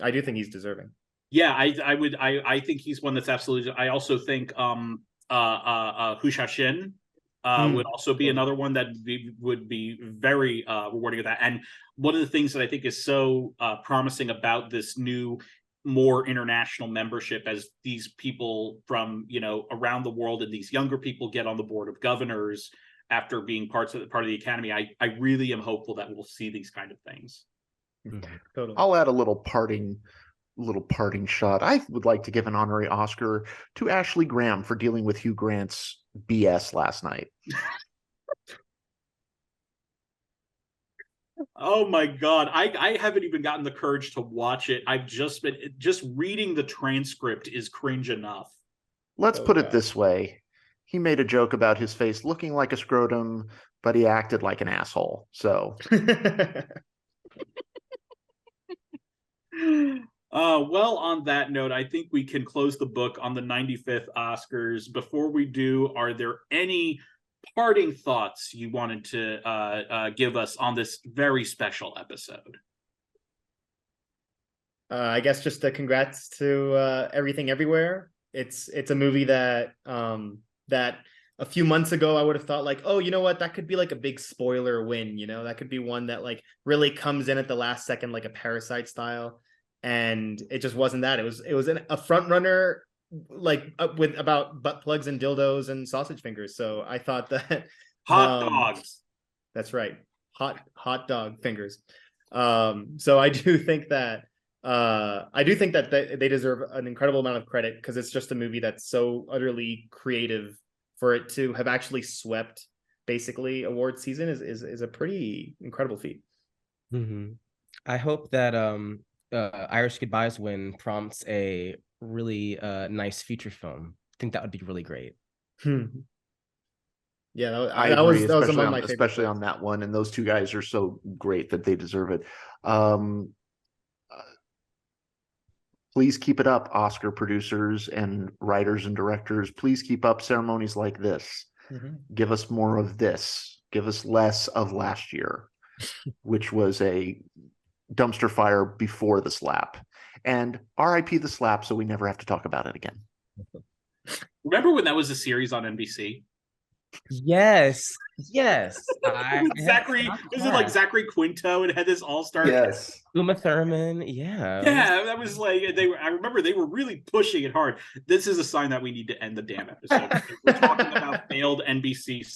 I do think he's deserving. Yeah, I think he's one that's absolutely. I also think Hu Shaoxin would also be another one that would be very rewarding of that. And one of the things that I think is so promising about this new, more international membership, as these people from around the world and these younger people get on the board of governors after being part of the academy, I really am hopeful that we'll see these kind of things. Totally. I'll add a little parting shot. I would like to give an honorary Oscar to Ashley Graham for dealing with Hugh Grant's BS last night. Oh my God. I haven't even gotten the courage to watch it. I've just been reading the transcript is cringe enough. Let's put it this way. He made a joke about his face looking like a scrotum, but he acted like an asshole. So well, on that note, I think we can close the book on the 95th Oscars. Before we do, are there any parting thoughts you wanted to give us on this very special episode? I guess just a congrats to Everything Everywhere. It's a movie that that a few months ago I would have thought like, oh, you know what, that could be like a big spoiler win. That could be one that like really comes in at the last second, like a Parasite style. And it just wasn't that. It was a front runner, like with about butt plugs and dildos and sausage fingers. So I thought that hot dogs. That's right, hot dog fingers. So I do think that they deserve an incredible amount of credit because it's just a movie that's so utterly creative. For it to have actually swept basically award season is a pretty incredible feat. I hope that Irish Goodbyes win prompts a really nice feature film. I think that would be really great. Yeah, I that agree, was among my favorite especially films. on that one. And those two guys are so great that they deserve it. Please keep it up, Oscar producers and writers and directors. Please keep up ceremonies like this. Give us more of this. Give us less of last year, which was a dumpster fire before the slap. And RIP the slap, so we never have to talk about it again. Remember when that was a series on NBC? Yes. With Zachary, was it like Zachary Quinto and had this all-star? Yes. Uma Thurman, yeah. Yeah, that was like I remember they were really pushing it hard. This is a sign that we need to end the damn episode. We're talking about failed NBC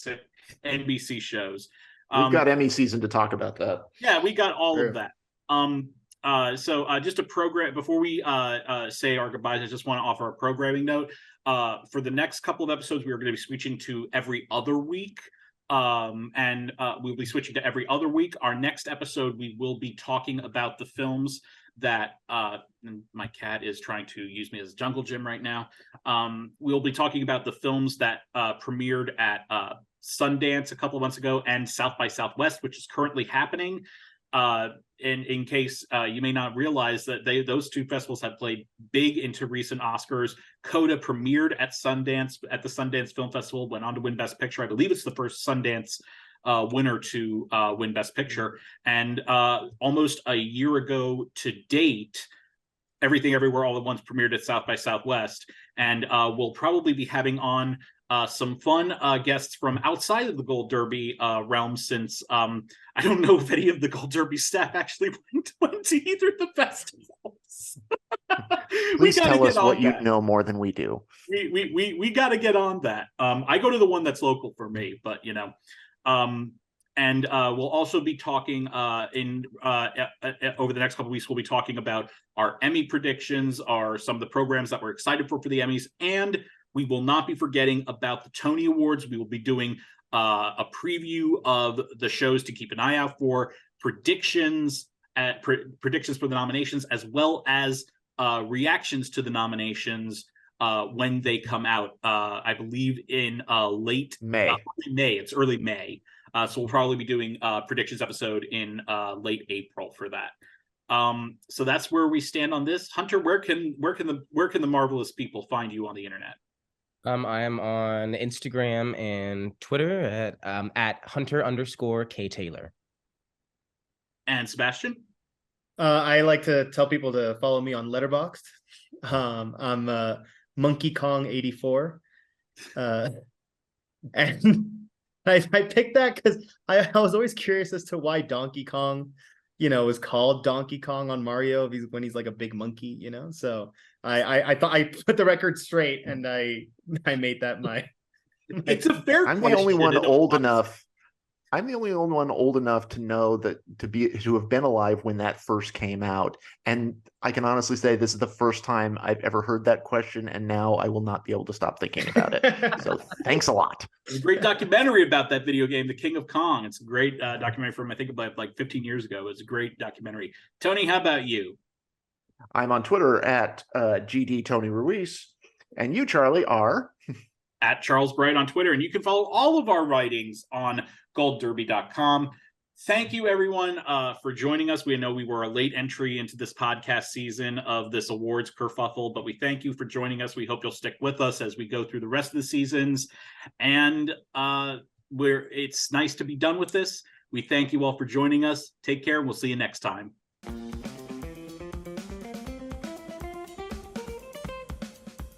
shows. We've got Emmy season to talk about that. Yeah, we got all of that. So just a program before we say our goodbyes, I just want to offer a programming note. For the next couple of episodes, we are going to be switching to every other week. And we'll be switching to every other week. Our next episode, we will be talking about the films that my cat is trying to use me as a jungle gym right now. We'll be talking about the films that premiered at Sundance a couple of months ago and South by Southwest, which is currently happening. In case you may not realize that those two festivals have played big into recent Oscars. Coda premiered at Sundance, at the Sundance Film Festival, went on to win Best Picture. I believe it's the first Sundance winner to win Best Picture. And almost a year ago to date, Everything Everywhere All at Once premiered at South by Southwest. And we'll probably be having on some fun guests from outside of the Gold Derby realm, since I don't know if any of the Gold Derby staff actually went to either of the festivals. Please tell us what you know more than we do. We got to get on that. I go to the one that's local for me, but and we'll also be talking over the next couple of weeks. We'll be talking about our Emmy predictions, some of the programs that we're excited for the Emmys, and we will not be forgetting about the Tony Awards. We will be doing a preview of the shows to keep an eye out for, predictions for the nominations, as well as reactions to the nominations when they come out. I believe in late May. It's early May. So we'll probably be doing a predictions episode in late April for that. So that's where we stand on this. Hunter, where can the marvelous people find you on the internet? I am on Instagram and Twitter at Hunter_K Taylor. And Sebastian? I like to tell people to follow me on Letterboxd. I'm Monkey Kong 84. And I picked that because I was always curious as to why Donkey Kong, is called Donkey Kong on Mario when he's like a big monkey, So I thought I put the record straight, and I made that my It's a fair I'm question. the only one old enough. I'm the only one old enough to know to have been alive when that first came out. And I can honestly say this is the first time I've ever heard that question, and now I will not be able to stop thinking about it. So thanks a lot. There's a great documentary about that video game, The King of Kong. It's a great documentary from, I think, about like 15 years ago. It was a great documentary. Tony, how about you? I'm on Twitter at GD Tony Ruiz. And you, Charlie, are at Charles Bright on Twitter. And you can follow all of our writings on goldderby.com. Thank you, everyone, for joining us. We know we were a late entry into this podcast season of this awards kerfuffle, but we thank you for joining us. We hope you'll stick with us as we go through the rest of the seasons. And it's nice to be done with this. We thank you all for joining us. Take care, and we'll see you next time.